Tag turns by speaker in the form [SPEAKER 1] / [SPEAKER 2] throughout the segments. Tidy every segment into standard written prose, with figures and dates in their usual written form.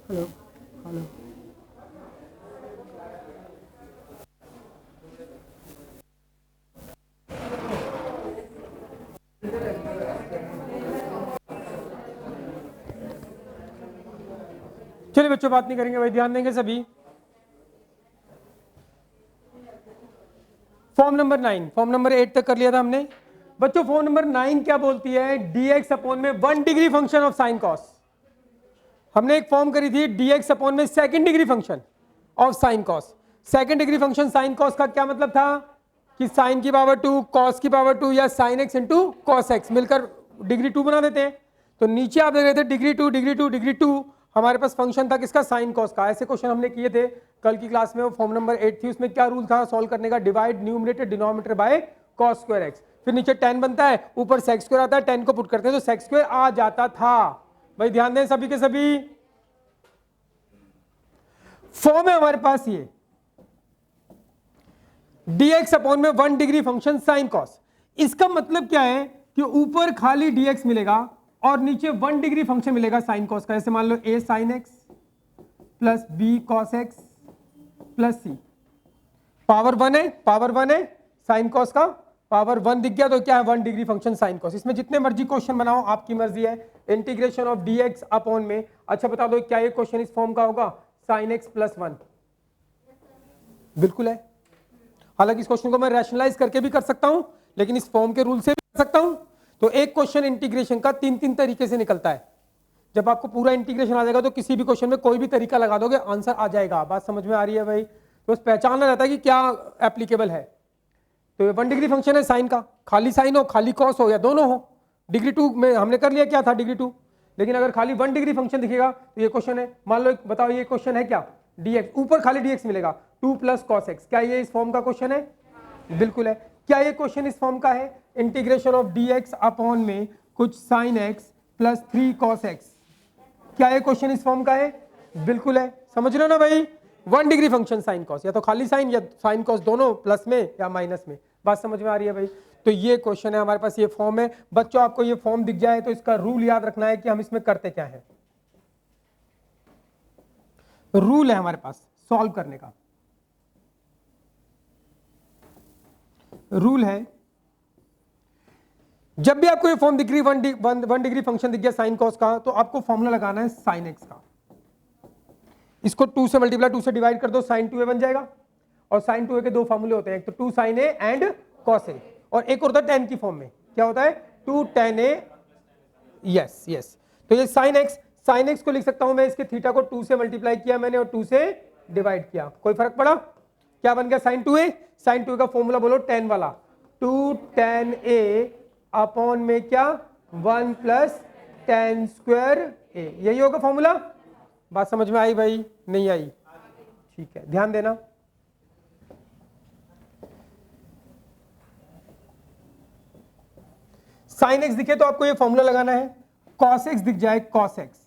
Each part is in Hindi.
[SPEAKER 1] Hello hello. चलिए बच्चों, बात नहीं करेंगे भाई, ध्यान देंगे सभी। फॉर्म नंबर 9, फॉर्म नंबर 8 तक कर लिया था हमने बच्चों। फॉर्म नंबर 9 क्या बोलती है? dx अपॉन में 1 degree function of sine cos. हमने एक फॉर्म करी थी dx अपॉन में second degree function of sine cos. Second degree function sine cos का क्या मतलब था कि साइन की पावर 2 कॉस की पावर 2 या sine x into cos x मिलकर डिग्री 2 बना देते हैं। तो नीचे आप देख रहे थे डिग्री 2 डिग्री 2 डिग्री 2, हमारे पास फंक्शन था किसका? साइन कॉस का। ऐसे क्वेश्चन हमने किए थे कल की क्लास में। वो फॉर्म नंबर 8 थी, उसमें क्या रूल था सॉल्व करने का? Divide numerator denominator by cos square x. फिर नीचे 10 बनता है, ऊपर सेक्स स्क्वायर आता है, 10 को पुट करते हैं तो सेक्स स्क्वायर आ जाता था। भाई ध्यान दें सभी के सभी। फॉर्म है हमारे पास ये dx अपॉन में 1 डिग्री फंक्शन साइन कॉस। इसका मतलब क्या है कि ऊपर खाली dx मिलेगा और नीचे 1 डिग्री फंक्शन मिलेगा साइन कॉस का। ऐसे मान लो a sine x plus b cos x plus c। Power 1 है, पावर 1 है, साइन कॉस का पावर 1 दिख गया तो क्या है? 1 डिग्री फंक्शन साइन कॉस। इसमें जितने मर्जी क्वेश्चन बनाओ, आपकी मर्जी है। इंटीग्रेशन ऑफ dx अपॉन में, अच्छा बता दो क्या ये क्वेश्चन इस फॉर्म का होगा? साइन एक्स प्लस 1 बिल्कुल है। हालांकि इस क्वेश्चन को मैं रैशनलाइज करके भी कर सकता हूं, लेकिन इस फॉर्म के रूल से भी कर सकता हूं। तो एक क्वेश्चन इंटीग्रेशन का 3-3 तरीके से निकलता है। जब आपको पूरा इंटीग्रेशन आ जाएगा तो किसी भी क्वेश्चन में कोई भी तरीका लगा दोगे, आंसर आ जाएगा। बात समझ में आ रही है भाई? तो बस पहचानना रहता है कि क्या एप्लीकेबल है। तो 1 डिग्री फंक्शन है साइन का, खाली साइन हो खाली कॉस हो या दोनों हो। डिग्री 2 में हमने कर लिया क्या था? डिग्री 2। लेकिन अगर खाली 1 डिग्री फंक्शन दिखेगा तो ये क्वेश्चन है। मान लो बताओ ये क्वेश्चन है क्या? dx, ऊपर खाली dx मिलेगा 2 प्लस कॉस एक्स। क्या ये इस फॉर्म का क्वेश्चन है? बिल्कुल है। क्या ये क्वेश्चन इस फॉर्म का है? इंटीग्रेशन ऑफ dx अपॉन में कुछ sine x plus 3 cos x. क्या ये क्वेश्चन इस फॉर्म का है? बिल्कुल है। समझ लो ना भाई, 1 डिग्री फंक्शन साइन कॉस, या तो खाली साइन या साइन कॉस, दोनों प्लस में या माइनस में। बात समझ में आ रही है भाई? तो ये क्वेश्चन है हमारे पास, ये फॉर्म है बच्चों। आपको ये फॉर्म दिख जाए तो इसका रूल याद रखना है कि हम इसमें करते क्या है। रूल है हमारे पास सॉल्व करने का। रूल है जब भी आपको ये फॉर्म दिख रही 1 डिग्री फंक्शन दिख गया साइन कॉस का, तो आपको फॉर्मूला लगाना है साइन एक्स का। इसको 2 से मल्टीप्लाई 2 से डिवाइड कर दो, साइन 2a बन जाएगा। और साइन 2a के दो फॉर्मूले होते हैं, एक तो 2 sin a and cos a, और एक होता है tan की फॉर्म में। क्या होता है? 2 tan a। Yes yes. तो ये साइन एक्स को लिख सकता हूं मैं, इसके थीटा को 2 से मल्टीप्लाई किया मैंने और 2 से डिवाइड किया। कोई फर्क पड़ा? क्या बन गया? Sign 2a। साइन 2a का फॉर्मूला बोलो tan वाला, 2 tan a अपॉन में क्या? 1 प्लस tan स्क्वायर a। यही होगा फॉर्मूला। बात समझ में आई भाई? नहीं आई? ठीक है, ध्यान देना। साइन एक्स दिखे तो आपको ये फॉर्मूला लगाना है। कॉस एक्स दिख जाए, कॉस एक्स,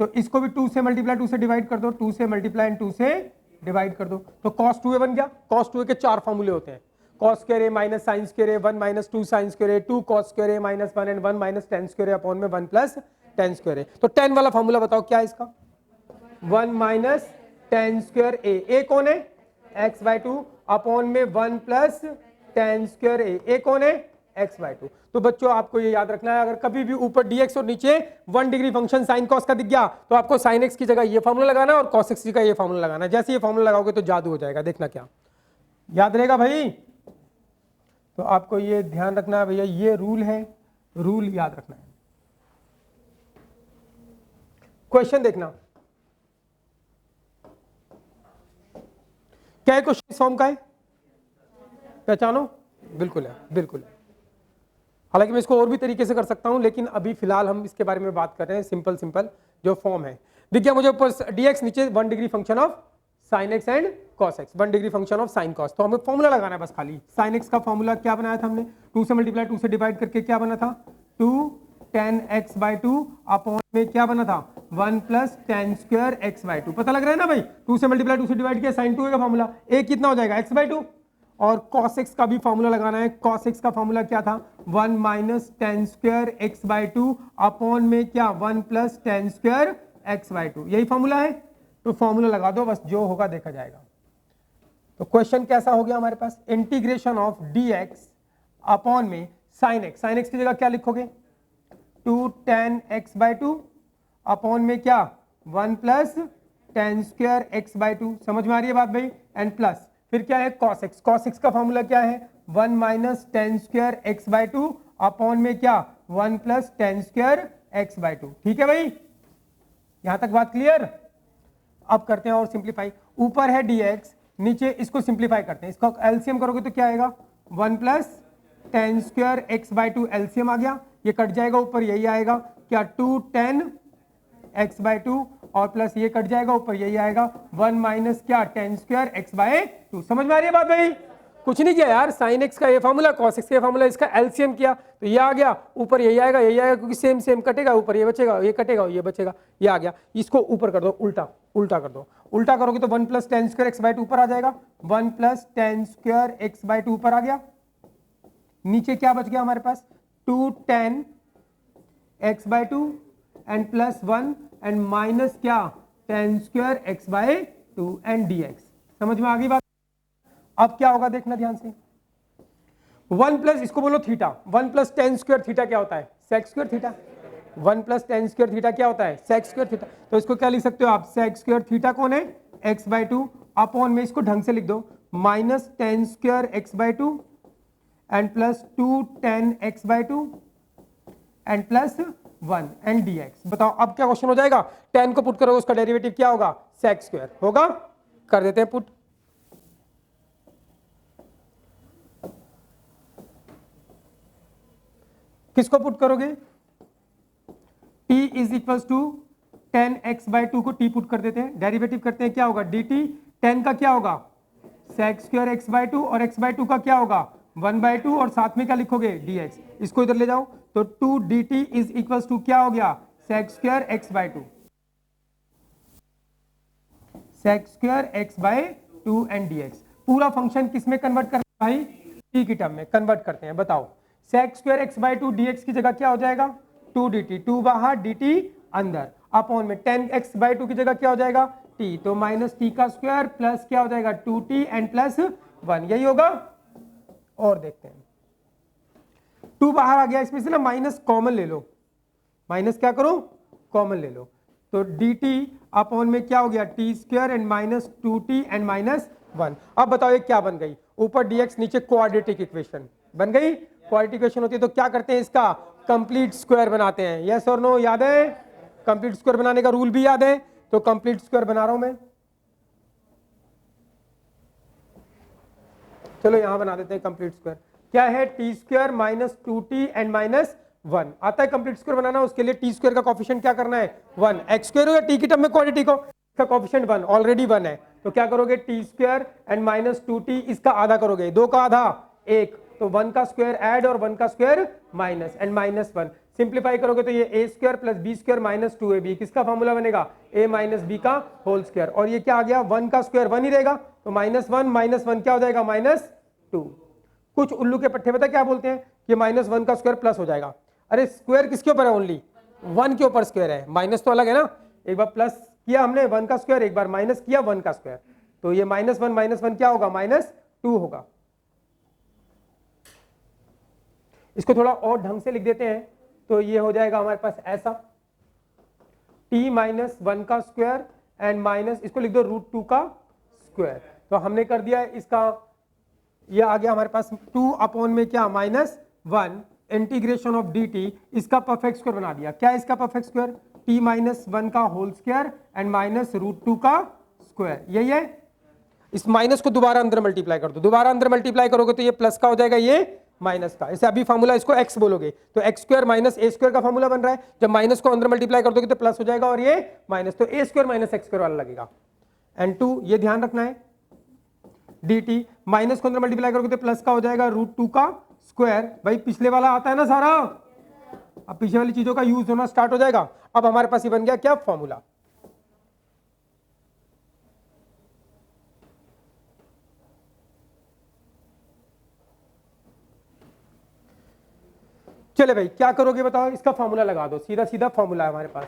[SPEAKER 1] तो इसको भी 2 से मल्टीप्लाई 2 से डिवाइड कर दो, 2 से मल्टीप्लाई एंड 2 से डिवाइड कर दो, तो कॉस 2a बन गया। कॉस 2a के 4 फॉर्मूले होते हैं, cos square a minus sine square a, 1 minus 2 sine square a, 2 cos square a minus 1 and 1 minus tan square a upon में 1 प्लस tan स्क्वायर a। तो tan वाला फॉर्मूला बताओ क्या है इसका? 1 माइनस tan स्क्वायर a कौन है? x/2 अपॉन में 1 प्लस tan स्क्वायर a कौन है? x/2। तो बच्चों आपको ये याद रखना है, अगर कभी भी ऊपर dx और नीचे 1 डिग्री फंक्शन साइन कॉस का दिख गया तो आपको साइन एक्स की जगह ये फॉर्मूला लगाना है और कॉस एक्स की जगह ये फॉर्मूला लगाना है। जैसे ये फॉर्मूला लगाओगे तो जादू हो जाएगा, देखना क्या याद रहेगा भाई। तो आपको ये ध्यान रखना है भैया, ये रूल है, रूल याद रखना है। क्वेश्चन देखना, क्या है क्वेश्चन इस फॉर्म का है? पहचानो। बिल्कुल है, बिल्कुल है। हालांकि मैं इसको और भी तरीके से कर सकता हूं, लेकिन अभी फिलहाल हम इसके बारे में बात कर रहे हैं। सिंपल सिंपल जो फॉर्म है दिख गया मुझे ऊपर dx, नीचे 1 degree function of sine x and cos x, 1 degree function of sine cos. तो हमें फॉर्मूला लगाना है बस खाली। साइन एक्स का फॉर्मूला क्या बनाया था हमने? 2 से मल्टीप्लाई 2 से डिवाइड करके क्या बना था? 2 tan x/2 अपॉन में क्या बना था? 1 प्लस tan स्क्वायर x/2। पता लग रहा है ना भाई? 2 से मल्टीप्लाई 2 से डिवाइड किया, साइन 2a का फॉर्मूला, a कितना हो जाएगा? x/2। और cos x का भी फॉर्मूला लगाना है। cos x का फॉर्मूला क्या था? 1 minus tan square x/2 upon में क्या? 1 plus tan square x by to, यही फॉर्मूला है। तो फॉर्मूला लगा दो, बस जो होगा देखा जाएगा। तो क्वेश्चन कैसा हो गया हमारे पास, integration of D X upon में साइन एक्स, साइन एक्स की जगह क्या लिखोगे 2 tan x by two upon में क्या 1 plus ten square x by two, समझ में आ रही है बात भाई, एंड प्लस फिर क्या है कॉस एक्स, कॉस एक्स का फॉर्मूला क्या है 1 minus ten square x by two upon में क्या 1 plus ten square x by to. ठीक है भाई, यहां तक बात क्लियर। अब करते हैं और सिंप्लीफाई, ऊपर है dx, नीचे इसको सिंप्लीफाई करते हैं, इसका एलसीएम करोगे तो क्या आएगा 1 plus ten square x by two, LCM आ गया, ये कट जाएगा, ऊपर यही आएगा क्या 2 tan एक्स बाई टू और प्लस ये कट जाएगा, ऊपर यही आएगा 1 माइनस क्या tan square x by two. समझ में आ रही है बात भाई, कुछ नहीं किया यार, साइन एक्स का ये फॉर्मूला, कॉस एक्स का ये फॉर्मूला, इसका एलसीएम किया तो ये आ गया, ऊपर यही आएगा यही आएगा, क्योंकि सेम सेम कटेगा, ऊपर ये बचेगा, ये कटेगा ये बचेगा, ये आ गया, इसको ऊपर कर दो, उल्टा उल्टा कर दो, उल्टा करोगे तो 1 plus ten square x by two ऊपर आ जाएगा, 1 plus ten square x by two ऊपर आ गया, नीचे क्या बच गया हमारे पास 2 tan x by two and plus 1 and minus क्या tan square x by two and dx। समझ में आ गई बात। अब क्या होगा देखना ध्यान से, 1 प्लस इसको बोलो theta, 1 plus ten square theta क्या होता है sec square theta, 1 plus ten square theta क्या होता है सेक स्क्वायर थीटा, तो इसको क्या लिख सकते हो आप सेक स्क्वायर थीटा कौन है एक्स बाई टू अपॉन में इसको ढंग से लिख दो minus ten square x by two and plus 2 tan x by two and plus 1 and dx। बताओ अब क्या क्वेश्चन हो जाएगा, tan को पुट करोगे उसका डेरिवेटिव क्या होगा सेक स्क्वायर होगा, कर देते हैं पुट। किसको पुट करोगे t is equals to tan x by two को t पुट कर देते हैं, डेरिवेटिव करते हैं क्या होगा dt, टेन का क्या होगा sec square x by two और एक्स बाई टू का क्या होगा 1 बाई टू और साथ में क्या लिखोगे dx, इसको इधर ले जाओ तो 2 dt इज इक्वल्स टू क्या हो गया sec square x by two, sec square x by two and dx। पूरा फंक्शन किस में कन्वर्ट करना है भाई t की टर्म में कन्वर्ट करते हैं। बताओ sec square x by two dx की जगह क्या हो जाएगा 2 dt, 2 बाहर dt अंदर, अपॉन में 10 एक्स बाई टू की जगह क्या हो जाएगा t, तो माइनस t का स्क्वायर प्लस क्या हो जाएगा 2t एंड प्लस 1, यही होगा। और देखते हैं 2 बाहर आ गया, इसमें से ना माइनस कॉमन ले लो, माइनस क्या करो कॉमन ले लो, तो dt अपॉन में क्या हो गया t square and minus 2t and minus 1। अब बताओ ये क्या बन गई, ऊपर dx नीचे क्वाड्रेटिक इक्वेशन बन गई, क्वाड्रेटिक इक्वेशन होती है तो क्या करते हैं इसका कंप्लीट स्क्वायर बनाते हैं, यस और नो, याद है कंप्लीट स्क्वायर बनाने का रूल भी याद है, तो कंप्लीट स्क्वायर बना रहा हूं मैं, चलो यहां बना देते हैं कंप्लीट स्क्वायर, क्या है t square minus 2t and minus 1 आता है कंप्लीट स्क्वायर बनाना, उसके लिए टी स्क्वायर का कोफिशिएंट क्या करना है 1, एक्स स्क्वायर हो या टी की टर्म में क्वाड्रेटिक हो, इसका कोफिशिएंट 1 ऑलरेडी 1 है, तो क्या करोगे T square and minus 2t इसका आधा करोगे, 2 का आधा 1, तो 1 का स्क्वायर ऐड और 1 का square minus and minus 1, simplify करोगे तो ये a square plus B square minus 2ab, किसका फॉर्मूला बनेगा a माइनस बी का होल स्क्वायर, और ये क्या आ गया 1 का स्क्वायर 1 ही रहेगा, तो माइनस 1 क्या हो जाएगा माइनस 2। कुछ उल्लू के पट्टे पता क्या बोलते हैं कि माइनस 1 का स्क्वायर प्लस हो जाएगा, अरे स्क्वायर किसके ऊपर है ओनली 1 के ऊपर स्क्वायर है, माइनस तो अलग है ना, एक बार प्लस किया हमने 1 का स्क्वायर, एक बार माइनस किया 1 का स्क्वायर, तो ये माइनस वन क्या होगा माइनस 2 होगा। इसको थोड़ा और ढंग से लिख देते हैं तो ये हो जाएगा हमारे पास ऐसा t माइनस 1 का स्क्वायर एंड माइनस इसको लिख दो √2 का स्क्वायर, तो हमने कर दिया इसका, ये आ गया हमारे पास 2 अपॉन में क्या माइनस 1 इंटीग्रेशन ऑफ dt, इसका परफेक्ट स्क्वायर बना दिया, क्या है इसका परफेक्ट स्क्वायर t माइनस 1 का होल स्क्वायर एंड माइनस √2 का स्क्वायर, यही है। इस माइनस को दोबारा अंदर मल्टीप्लाई कर दो, दोबारा अंदर मल्टीप्लाई करोगे तो ये प्लस का हो जाएगा, ये माइनस का, इसे अभी फॉर्मूला इसको x बोलोगे तो x square minus a square का फॉर्मूला बन रहा है, जब माइनस को अंदर मल्टीप्लाई कर दोगे तो प्लस हो जाएगा और ये माइनस, तो a square minus x square वाला लगेगा, एंड 2 ये ध्यान रखना है dt माइनस को अंदर मल्टीप्लाई करोगे तो प्लस का हो जाएगा √2 का स्क्वायर, भाई पिछले वाला आता है ना सारा, अब पीछे वाली चीजों का यूज होना स्टार्ट हो जाएगा। अब हमारे पास ये बन गया क्या फॉर्मूला, चले भाई क्या करोगे बताओ, इसका फॉर्मूला लगा दो, सीधा सीधा फॉर्मूला है हमारे पास,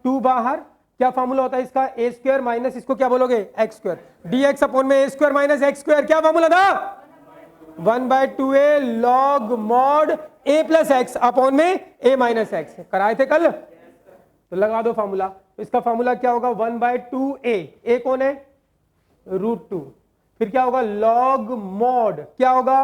[SPEAKER 1] 2 बाहर क्या फॉर्मूला होता है इसका, ए स्क्वायर माइनस इसको क्या बोलोगे एक्स स्क्वायर, dx अपॉन में a square minus x square, क्या फॉर्मूला था 1/2a log mod a plus x upon में a माइनस एक्स, कराए थे कल, तो लगा दो फॉर्मूला। तो इसका फॉर्मूला क्या होगा 1/2a, a कौन है √2, फिर क्या होगा log mod क्या होगा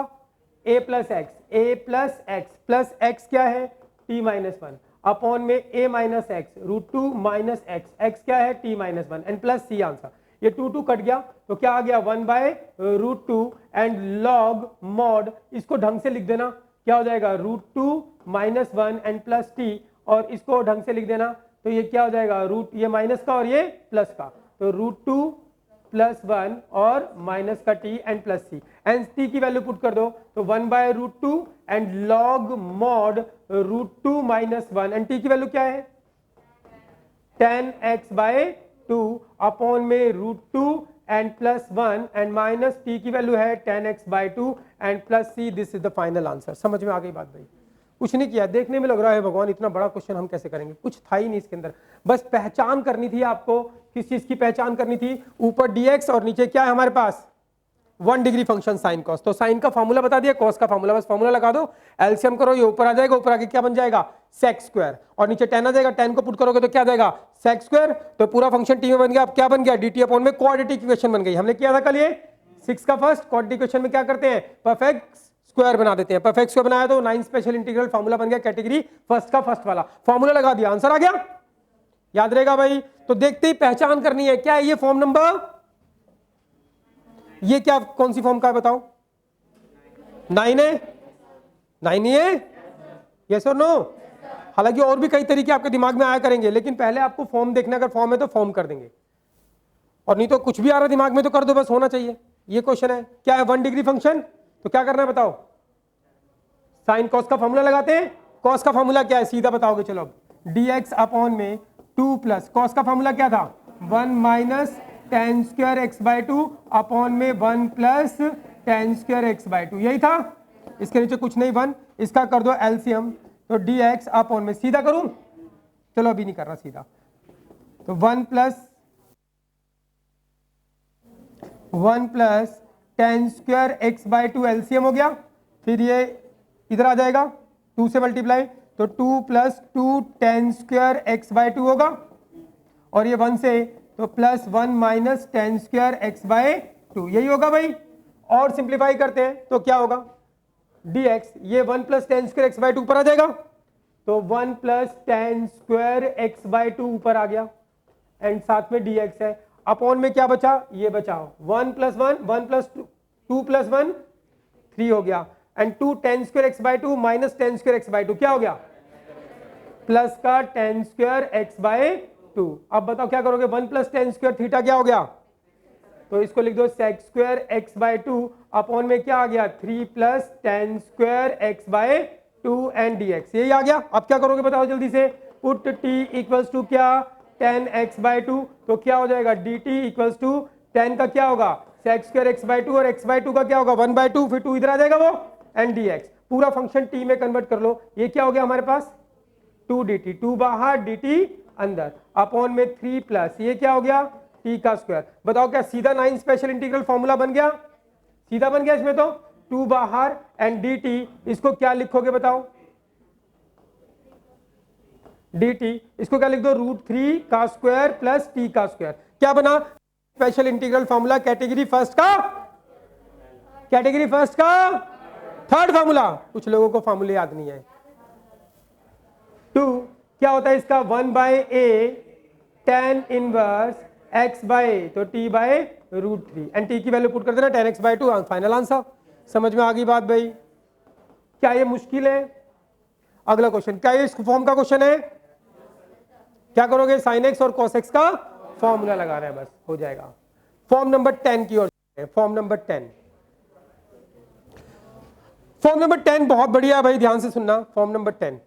[SPEAKER 1] a plus x plus x क्या है t माइनस 1 अपॉन में a minus x √2 minus x क्या है t minus 1 and plus c answer. ये 2 कट गया तो क्या आ गया 1/√2 एंड log mod, इसको ढंग से लिख देना क्या हो जाएगा √2 माइनस 1 एंड प्लस t, और इसको ढंग से लिख देना तो ये क्या हो जाएगा रूट, ये माइनस का और ये प्लस का, तो √2 प्लस 1 और माइनस का t and plus c, and t की वैल्यू पुट कर दो तो 1/√2 and log mod √2 minus 1 and t की वैल्यू क्या है 10x/2 अपॉन में √2 and plus 1 and minus t की वैल्यू है 10x/2 and plus c, this is the final answer. समझ में आ गई बात भाई, कुछ नहीं किया, देखने में लग रहा है भगवान इतना बड़ा क्वेश्चन हम कैसे करेंगे, कुछ था ही नहीं इसके अंदर, बस पहचान करनी थी आपको, किस चीज की पहचान करनी थी, ऊपर dx और नीचे क्या है हमारे पास 1 डिग्री फंक्शन साइन कॉस, तो साइन का फॉर्मूला बता दिया, कॉस का फॉर्मूला बस फॉर्मूला लगा दो, एलसीएम करो, ये ऊपर आ जाएगा, ऊपर आके क्या बन जाएगा सेक स्क्वायर, और नीचे 10 आ जाएगा, 10 को पुट करोगे तो क्या आ जाएगा सेक स्क्वायर, तो पूरा फंक्शन टी में बन गया। अब क्या बन गया dt अपॉन में क्वाड्रेटिक इक्वेशन बन गई, हमने किया था कल ये 6 का फर्स्ट क्वाड्रेटिक इक्वेशन में क्या करते हैं परफेक्ट स्क्वायर बना देते हैं, परफेक्ट स्क्वायर बनाया तो 9 स्पेशल इंटीग्रल फॉर्मूला बन गया, कैटेगरी फर्स्ट का फर्स्ट वाला फॉर्मूला लगा दिया, आंसर आ गया, याद रहेगा भाई। तो देखते ही पहचान करनी है क्या है ये फॉर्म नंबर, ये क्या कौन सी फॉर्म का है बताओ 9 है, 9 ही है, यस और नो, हालांकि और भी कई तरीके आपके दिमाग में आया करेंगे, लेकिन पहले आपको फॉर्म देखना, अगर फॉर्म है तो फॉर्म कर देंगे, और नहीं तो कुछ भी आ रहा दिमाग में तो कर दो, बस होना चाहिए। ये क्वेश्चन है क्या है 1 डिग्री फंक्शन, तो क्या करना है बताओ, साइन कॉस का फॉर्मूला लगाते हैं, कॉस का फॉर्मूला क्या है सीधा बताओगे, चलो dx अपॉन में 2 प्लस कॉस का फॉर्मूला क्या था 1 minus tan square x/2 upon में 1 प्लस tan स्क्वायर x/2, यही था, इसके नीचे कुछ नहीं 1, इसका कर दो एलसीएम, तो dx अपॉन में सीधा करूं, चलो अभी नहीं कर रहा सीधा, तो 1 plus tan square x/2 LCM हो गया, फिर ये इधर आ जाएगा 2 से मल्टीप्लाई, तो 2 प्लस 2 tan स्क्वायर x/2 होगा, और ये 1 से तो plus 1 minus tan square x/2, यही होगा भाई। और सिंप्लीफाई करते हैं तो क्या होगा dx, ये 1 प्लस tan स्क्वायर x/2 ऊपर आ जाएगा, तो 1 प्लस tan स्क्वायर x/2 ऊपर आ गया, एंड साथ में dx है, अपॉन में क्या बचा ये बचाओ 1 प्लस 1 प्लस 2 प्लस 1 3 हो गया, and 2 tan square x/2 minus tan square x/2 क्या हो गया प्लस का tan स्क्वायर x/2। अब बताओ क्या करोगे 1 प्लस tan स्क्वायर थीटा क्या हो गया, तो इसको लिख दो sec स्क्वायर x/2 अपॉन में क्या आ गया 3 plus tan square x/2 and dx, यही आ गया। अब क्या करोगे बताओ जल्दी से, पुट t इक्वल्स टू क्या tan x/2, तो क्या हो जाएगा dt इक्वल्स टू tan का क्या होगा sec स्क्वायर x/2 और x/2 का क्या होगा 1/2, फिर 2 इधर आ जाएगा वो, एंड dx, पूरा फंक्शन t में कन्वर्ट कर लो, ये क्या हो गया हमारे पास 2 dt, 2 बाहर dt अंदर, अपॉन में 3 प्लस ये क्या हो गया t का स्क्वायर। बताओ क्या सीधा 9 स्पेशल इंटीग्रल फॉर्मूला बन गया, सीधा बन गया इसमें, तो 2 बाहर एंड dt, इसको क्या लिखोगे बताओ dt, इसको क्या लिख दो √3 का स्क्वायर प्लस t का स्क्वायर, क्या बना special integral formula category first का, कैटेगरी फर्स्ट का थर्ड फॉर्मूला। कुछ लोगों को फॉर्मूले याद नहीं है। 2 क्या होता है इसका 1/a tan इनवर्स x/a, तो t/√3 एंड t की वैल्यू पुट कर देना tan x/2, फाइनल आंसर। समझ में आ गई बात भाई, क्या ये मुश्किल है। अगला क्वेश्चन, क्या ये इस फॉर्म का क्वेश्चन है, क्या करोगे sin x और cos x का फॉर्मूला लगा रहे हैं, बस हो जाएगा। फॉर्म नंबर 10 की ओर, फॉर्म नंबर 10, फॉर्म नंबर 10 बहुत बढ़िया है भाई, ध्यान से सुनना। फॉर्म नंबर 10,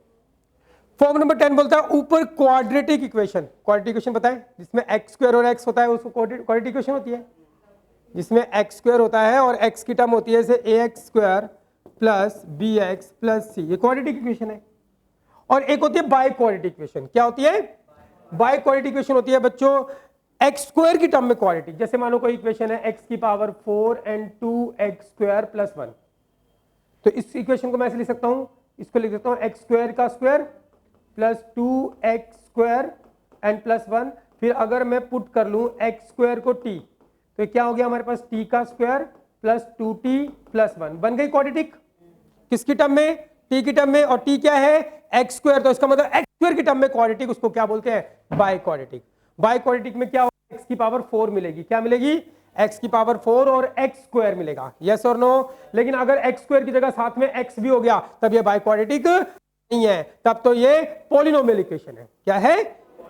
[SPEAKER 1] फॉर्म नंबर 10 बोलता है ऊपर क्वाड्रेटिक इक्वेशन, क्वाड्रेटिक इक्वेशन पता है जिसमें x स्क्वायर और x होता है उसको क्वाड्रेटिक इक्वेशन होती है, जिसमें x स्क्वायर होता है और x की टर्म होती है जैसे ax square plus bx plus c, ये क्वाड्रेटिक इक्वेशन है। और एक होती है बाय क्वाड्रेटिक इक्वेशन, क्या होती है बाय क्वाड्रेटिक इक्वेशन होती है बच्चों एक्स स्क्वायर की टर्म में क्वाड्रेटिक। जैसे मानो कोई इक्वेशन है एक्स की power 4 and 2x square plus 1, तो इस इक्वेशन को मैं ऐसे लिख सकता हूं, इसको लिख सकता हूं एक्स स्क्वायर का square plus 2x square and plus 1। फिर अगर मैं पुट कर लूं एक्स स्क्वायर को t, तो क्या हो गया हमारे पास t का स्क्वायर प्लस 2t प्लस 1, बन गई क्वाड्रेटिक। किसकी टर्म में? t की टर्म में। और t क्या है? एक्स स्क्वायर, तो इसका मतलब एक्स स्क्वायर की टर्म में क्वाड्रेटिक, उसको क्या बोलते हैं? By quadratic. बाय क्वाड्रेटिक में क्या होगा? x की पावर 4 मिलेगी। क्या मिलेगी? x की पावर 4 और x स्क्वायर मिलेगा। यस और नो? लेकिन अगर x स्क्वायर की जगह साथ में x भी हो गया तब ये बाय क्वाड्रेटिक नहीं है, तब तो ये पॉलिनोमियल इक्वेशन है। क्या है?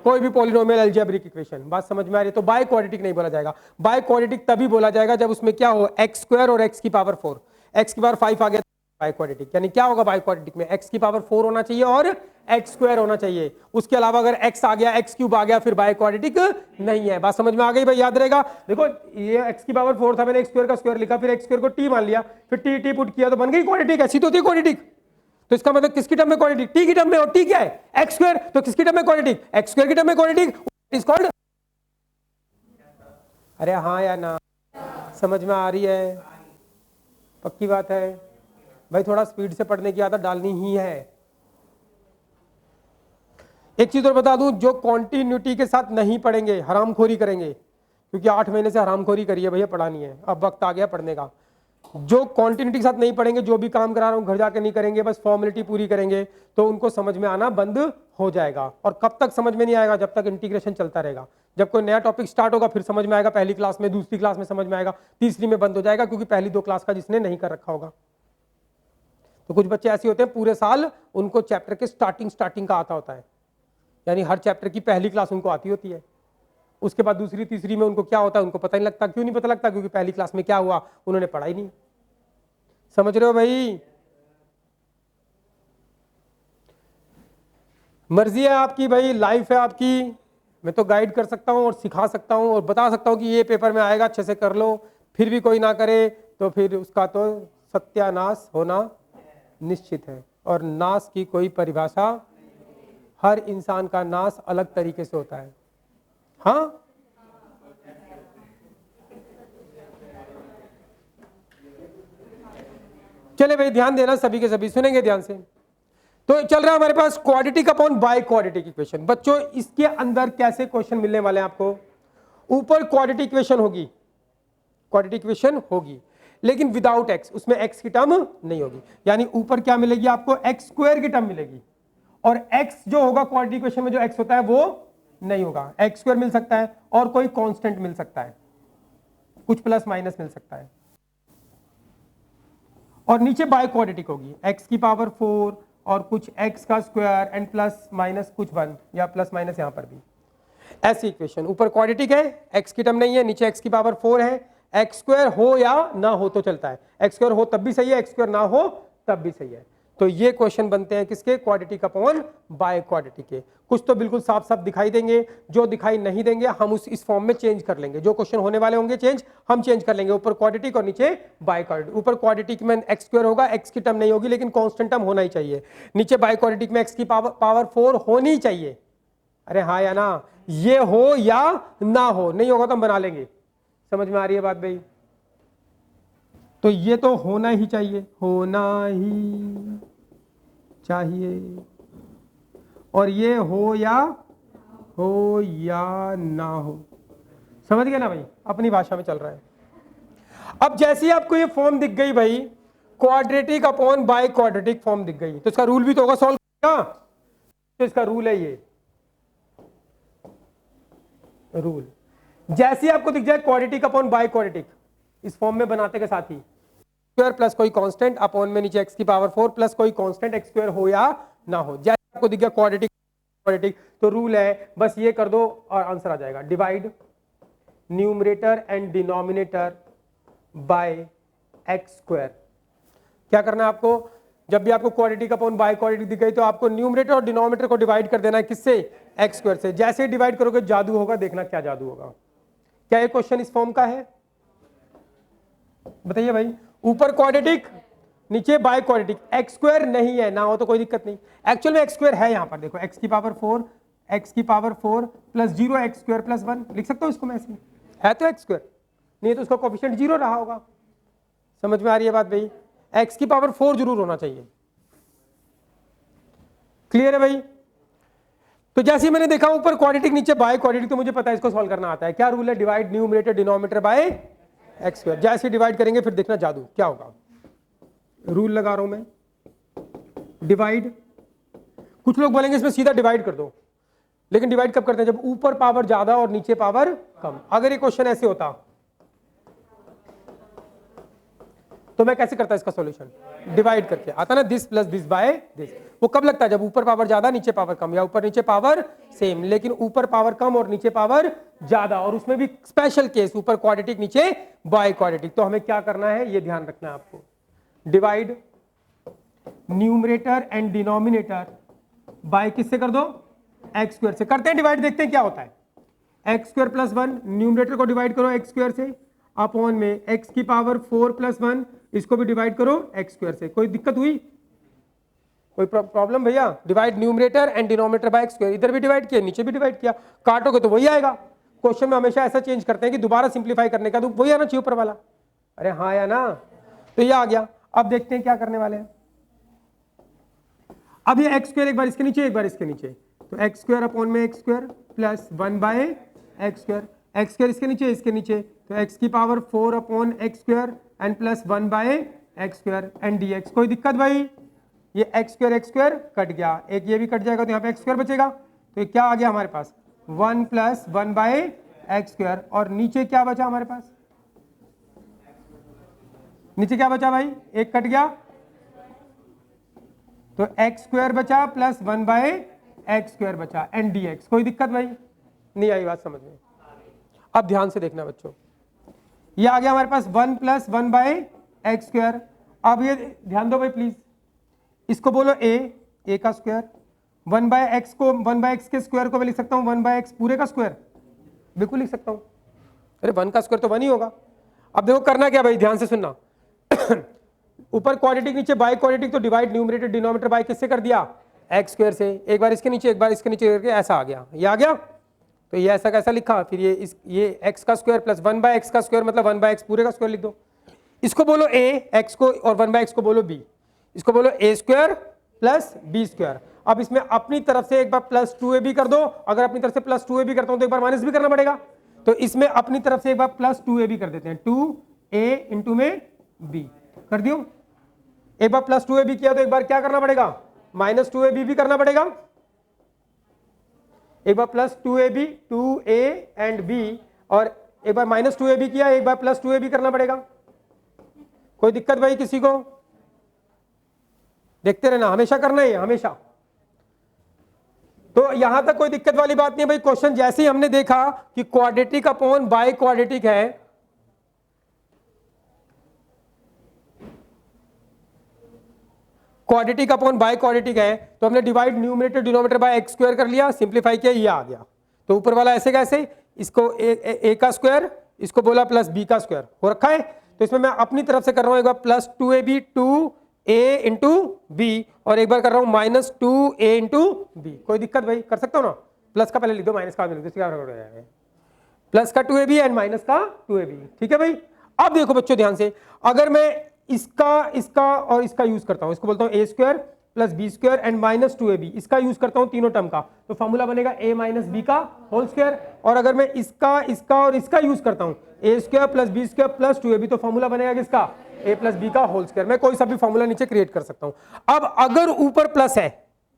[SPEAKER 1] कोई भी पॉलिनोमियल अलजेब्रिक इक्वेशन। बात समझ में आ रही है? तो बाय क्वाड्रेटिक नहीं बोला जाएगा। बाय क्वाड्रेटिक तभी बोला जाएगा जब उसमें क्या हो? एक्स स्क्वायर और एक्स की पावर 4, एक्स की पावर 5 आ गया बाय क्वाड्रेटिक। यानी क्या होगा बाय क्वाड्रेटिक में? एक्स की पावर 4 होना चाहिए और एक्स स्क्वायर होना चाहिए। उसके अलावा अगर एक्स आ गया, एक्स क्यूब आ गया, फिर बाय क्वाड्रेटिक नहीं है। बात समझ में आ गई भाई? याद रहेगा। देखो ये एक्स की पावर 4 था, मैंने एक्स स्क्वायर का स्क्वायर लिखा, फिर एक्स स्क्वायर को टी मान लिया, फिर टी टी पुट किया तो बन गई क्वाड्रेटिक। ऐसी तो होती है क्वाड्रेटिक। तो इसका मतलब किसकी टर्म में क्वाड्रेटिक? टी की टर्म में। और टी क्या है? X square. तो किसकी टर्म में क्वाड्रेटिक? एक्स स्क्वायर की टर्म में क्वाड्रेटिक इज कॉल्ड। अरे हाँ या ना? समझ में आ रही है? पक्की बात है भाई, थोड़ा स्पीड से पढ़ने की आदत डालनी ही है। एक चीज और बता दूं, जो कॉन्टिन्यूटी के साथ नहीं पढ़ेंगे हरामखोरी करेंगे, क्योंकि 8 महीने से हरामखोरी करी है भैया, पढ़ा नहीं है, अब वक्त आ गया पढ़ने का। जो कॉन्टिन्यूटी के साथ नहीं पढ़ेंगे, जो भी काम करा रहा हूं घर जाके नहीं करेंगे, बस फॉर्मेलिटी पूरी करेंगे, तो उनको समझ में आना बंद हो जाएगा। और कब तक समझ में नहीं आएगा? जब तक इंटीग्रेशन चलता रहेगा। जब कोई नया टॉपिक स्टार्ट होगा फिर समझ में आएगा, पहली क्लास में, दूसरी क्लास में समझ में आएगा, तीसरी में बंद हो जाएगा, क्योंकि पहली 2 क्लास का जिसने नहीं कर रखा होगा। तो कुछ बच्चे ऐसे होते हैं पूरे साल उनको चैप्टर के स्टार्टिंग का आता होता है, यानी हर चैप्टर की पहली क्लास उनको आती होती है, उसके बाद दूसरी तीसरी में उनको क्या होता है उनको पता नहीं लगता। क्यों नहीं पता लगता? क्योंकि पहली क्लास में क्या हुआ उन्होंने पढ़ा ही नहीं। समझ रहे हो भाई? मर्जी है आपकी भाई, लाइफ है आपकी। मैं तो गाइड कर सकता हूं और सिखा सकता हूं और बता सकता हूं कि ये पेपर में आएगा, अच्छे से कर लो। फिर भी कोई ना करे तो फिर उसका तो सत्यानाश होना निश्चित है। और नाश की कोई परिभाषा, हर इंसान का नाश अलग तरीके से होता है। हाँ, चले भाई ध्यान देना, सभी के सभी सुनेंगे ध्यान से। तो चल रहा है हमारे पास quadratic upon by quadratic equation. बच्चों इसके अंदर कैसे क्वेश्चन मिलने वाले हैं आपको? ऊपर क्वाड्रेटिक इक्वेशन होगी, क्वाड्रेटिक इक्वेशन होगी, लेकिन विदाउट एक्स, उसमें एक्स की टर्म नहीं होगी। यानी ऊपर क्या मिलेगी आपको? एक्स स्क्वायर की टर्म मिलेगी। और एक्स जो होगा क्वाड्रेटिक इक्वेशन में, जो एक्स होता है वो नहीं होगा। एक्स स्क्वायर मिल सकता है और कोई कांस्टेंट मिल सकता है, कुछ प्लस माइनस मिल सकता है। और नीचे बाय क्वाड्रेटिक होगी, एक्स की पावर 4 और कुछ एक्स का स्क्वायर एंड प्लस माइनस कुछ 1 या प्लस माइनस यहां पर भी। ऐसी इक्वेशन ऊपर क्वाड्रेटिक है, एक्स की टर्म नहीं है, नीचे एक्स की पावर 4 है। एक्स स्क्वायर हो या ना हो तो चलता है, एक्स स्क्वायर हो तब भी सही है, एक्स स्क्वायर ना हो तब भी सही है। तो ये क्वेश्चन बनते हैं किसके? क्वाड्रेटिक अपॉन बाय क्वाड्रेटिक के। कुछ तो बिल्कुल साफ साफ दिखाई देंगे, जो दिखाई नहीं देंगे हम इस फॉर्म में चेंज कर लेंगे। जो क्वेश्चन होने वाले होंगे चेंज, हम चेंज कर लेंगे। ऊपर क्वाड्रेटिक और नीचे बाय क्वाड्रेटिक। ऊपर क्वाड्रेटिक में एक्स स्क्वायर होगा, एक्स की टर्म नहीं होगी, लेकिन कांस्टेंट टर्म होना ही चाहिए। नीचे बाय क्वाड्रेटिक में एक्स की पावर 4 होनी चाहिए। अरे हाँ या ना? ये हो या ना हो, नहीं होगा तो हम बना लेंगे। समझ में आ रही है बात भाई? तो ये तो होना ही चाहिए, होना ही चाहिए। और ये हो या ना हो, समझ गए ना भाई? अपनी भाषा में चल रहा है। अब जैसे ही आपको ये फॉर्म दिख गई भाई, quadratic upon by quadratic form दिख गई, तो इसका रूल भी तो होगा सॉल्व करने का। तो इसका रूल है ये रूल, जैसे ही आपको दिख जाए क्वाड्रेटिक अपॉन बाय क्वाड्रेटिक इस फॉर्म में बनाते के साथ ही, स्क्वायर प्लस कोई कांस्टेंट अपॉन में नीचे एक्स की पावर 4 प्लस कोई कांस्टेंट एक्स स्क्वायर हो या ना हो। जैसे आपको दिख गया क्वाड्रेटिक क्वाड्रेटिक, तो रूल है बस ये कर दो और आंसर आ जाएगा। Divide numerator and denominator by x square. क्या करना है आपको? जब भी आपको क्वाड्रेटिक अपॉन बाय क्वाड्रेटिक दिख गई तो आपको न्यूमरेटर और डिनोमिनेटर को डिवाइड कर देना है। किससे? एक्स स्क्वायर से। जैसे ही डिवाइड करोगे जादू होगा, देखना क्या जादू होगा। क्या ये क्वेश्चन इस फॉर्म का है? बताइए भाई। ऊपर क्वाड्रेटिक, नीचे बाय क्वाड्रेटिक, एक्स स्क्वायर नहीं है, ना हो तो कोई दिक्कत नहीं। एक्चुअल में एक्स स्क्वायर है, यहां पर देखो एक्स की पावर 4 एक्स की power 4 plus 0 x square plus 1 लिख सकता हूँ इसको मैं ऐसे, है तो एक्स स्क्वायर, नहीं तो उसका कोफिशिएंट 0 रहा होगा। समझ में आ रही है बात भाई? एक्स की पावर 4 जरूर होना चाहिए। क्लियर है भाई? तो जैसे मैंने देखा ऊपर क्वाड्रेटिक नीचे बाय क्वाड्रेटिक, तो मुझे पता है इसको सॉल्व करना आता है। क्या रूल है? Divide numerator denominator by x square. जैसे डिवाइड करेंगे फिर देखना जादू क्या होगा। रूल लगा रहा हूं मैं, डिवाइड, कुछ लोग बोलेंगे इसमें सीधा डिवाइड कर दो, लेकिन डिवाइड कब करते हैं? जब ऊपर पावर ज्यादा और नीचे पावर कम। अगर ये क्वेश्चन ऐसे होता तो मैं कैसे करता इसका सॉल्यूशन? डिवाइड करके आता ना, this plus this by this. वो कब लगता है? जब ऊपर पावर ज्यादा नीचे पावर कम, या ऊपर नीचे पावर सेम लेकिन ऊपर पावर कम और नीचे पावर ज्यादा, और उसमें भी स्पेशल केस ऊपर क्वाड्रेटिक नीचे बाय क्वाड्रेटिक। तो हमें क्या करना है ये ध्यान रखना है आपको। Divide numerator and denominator by किससे कर दो? एक्स स्क्वायर से। करते हैं डिवाइड, देखते हैं क्या होता है। एक्स स्क्वायर प्लस 1 न्यूमरेटर को डिवाइड करो एक्स स्क्वायर से, अपॉन में एक्स की पावर 4 प्लस 1 इसको भी डिवाइड करो एक्स स्क्वायर से। कोई दिक्कत हुई? कोई प्रॉब्लम भैया? Divide numerator and denominator by x square, इधर भी डिवाइड किया नीचे भी डिवाइड किया, काटोगे तो वही आएगा। क्वेश्चन में हमेशा ऐसा चेंज करते हैं कि दोबारा सिंप्लीफाई करने का तो वही आना चाहिए ऊपर वाला। अरे हाँ या ना? तो ये आ गया। अब देखते हैं क्या करने वाले हैं। अब ये एक्स स्क्वायर एक बार इसके नीचे एक बार इसके नीचे, तो एक्स स्क्वायर अपॉन में x square plus 1 by x square, x square इसके नीचे तो एक्स की power 4 upon x square and plus 1 by x square and dx। कोई दिक्कत भाई? ये एक्स स्क्वायर कट गया, एक ये भी कट जाएगा तो यहाँ पे एक्स स्क्वायर बचेगा। तो ये क्या आ गया हमारे पास? 1 प्लस 1 बाय एक्स स्क्वायर, और नीचे क्या बचा हमारे पास? नीचे क्या बचा भाई? एक कट गया तो एक्स स्क्वायर बचा प्लस 1 बाय एक्स स्क्वायर बचा एंड dx। कोई दिक्कत भाई? नहीं आई बात समझ में? अब ध्यान से देखना बच्चों, ये आ गया हमारे पास 1 प्लस 1 बाय एक्स स्क्वायर। अब ये ध्यान दो भाई प्लीज, इसको बोलो a का स्क्वायर, 1 बाय एक्स को 1 बाय एक्स के स्क्वायर को मैं लिख सकता हूँ 1 बाय एक्स पूरे का स्क्वायर, बिल्कुल लिख सकता हूँ। अरे 1 का स्क्वायर तो 1 ही होगा। अब देखो करना क्या भाई, ध्यान से सुनना। ऊपर क्वाड्रेटिक नीचे बाय क्वाड्रेटिक, तो डिवाइड न्यूमरेटर डिनोमिनेटर बाय किससे कर दिया? एक्स स्क्वायर से। एक बार इसके नीचे एक बार इसके नीचे करके ऐसा आ गया, ये आ गया। तो ये ऐसा कैसा लिखा? फिर ये एक्स का स्क्वायर प्लस 1 बाय एक्स का स्क्वायर मतलब 1 बाय एक्स पूरे का स्क्वायर लिख दो। इसको बोलो a एक्स को, और 1 बाय एक्स को बोलो b, इसको बोलो a square plus b square. अब इसमें अपनी तरफ से एक बार प्लस 2ab कर दो। अगर अपनी तरफ से प्लस 2ab करता हूं तो एक बार माइनस भी करना पड़ेगा, तो इसमें अपनी तरफ से एक बार प्लस 2ab कर देते हैं। 2a इंटू में b कर दियो। एक बार प्लस 2ab किया तो एक बार क्या करना पड़ेगा? माइनस 2ab भी करना पड़ेगा। एक बार plus 2ab 2a and b, और एक बार माइनस 2ab किया, एक बार प्लस 2ab करना पड़ेगा। कोई दिक्कत भाई किसी को? देखते रहना, हमेशा करना है हमेशा। तो यहां तक कोई दिक्कत वाली बात नहीं भाई। क्वेश्चन जैसे ही हमने देखा कि क्वाड्रेटिक अपॉन बाय क्वाड्रेटिक है, क्वाड्रेटिक अपॉन बाय क्वाड्रेटिक है, तो हमने divide numerator denominator by x square कर लिया, सिंप्लीफाई किया, ये आ गया। तो ऊपर वाला ऐसे कैसे, इसको a का स्क्वायर, इसको बोला प्लस b का स्क्वायर हो रखा है। तो इसमें मैं अपनी तरफ से कर रहा हूं एक बार plus 2ab 2a into b, और एक बार कर रहा हूं माइनस 2a इंटू b। कोई दिक्कत भाई? कर सकता हूं ना? प्लस का पहले लिख दो, माइनस का लिख दो, क्या है? प्लस का 2ab एंड माइनस का 2ab। ठीक है भाई। अब देखो बच्चों ध्यान से, अगर मैं इसका और इसका यूज करता हूं, इसको बोलता हूं a square plus B square and minus 2ab, इसका यूज करता हूं तीनों टर्म का, तो फॉर्मूला बनेगा a माइनस बी का होल स्क्वायर। और अगर मैं इसका और इसका यूज करता हूं a square plus B square plus 2ab, तो फॉर्मूला बनेगा किसका? a प्लस बी का होल स्क्वायर। मैं कोई सा भी फॉर्मूला नीचे क्रिएट कर सकता हूं। अब अगर ऊपर प्लस है,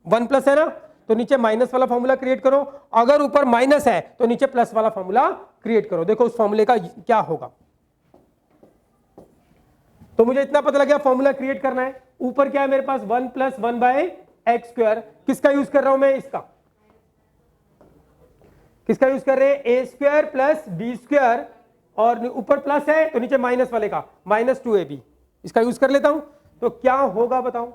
[SPEAKER 1] 1 प्लस है ना, तो नीचे माइनस वाला फॉर्मूला क्रिएट करो। अगर ऊपर माइनस है तो नीचे प्लस वाला फॉर्मूला क्रिएट करो। देखो उस फॉर्मूले का क्या होगा। तो मुझे इतना पता लग गया फॉर्मूला क्रिएट करना है। ऊपर क्या है मेरे पास? 1 प्लस 1 बाय एक्स स्क्वायर। किसका यूज कर रहा हूं मैं? इसका। किसका यूज कर रहे हैं? a square plus B square, और ऊपर प्लस है तो नीचे माइनस वाले का माइनस 2ab, इसका यूज कर लेता हूं। तो क्या होगा बताओ?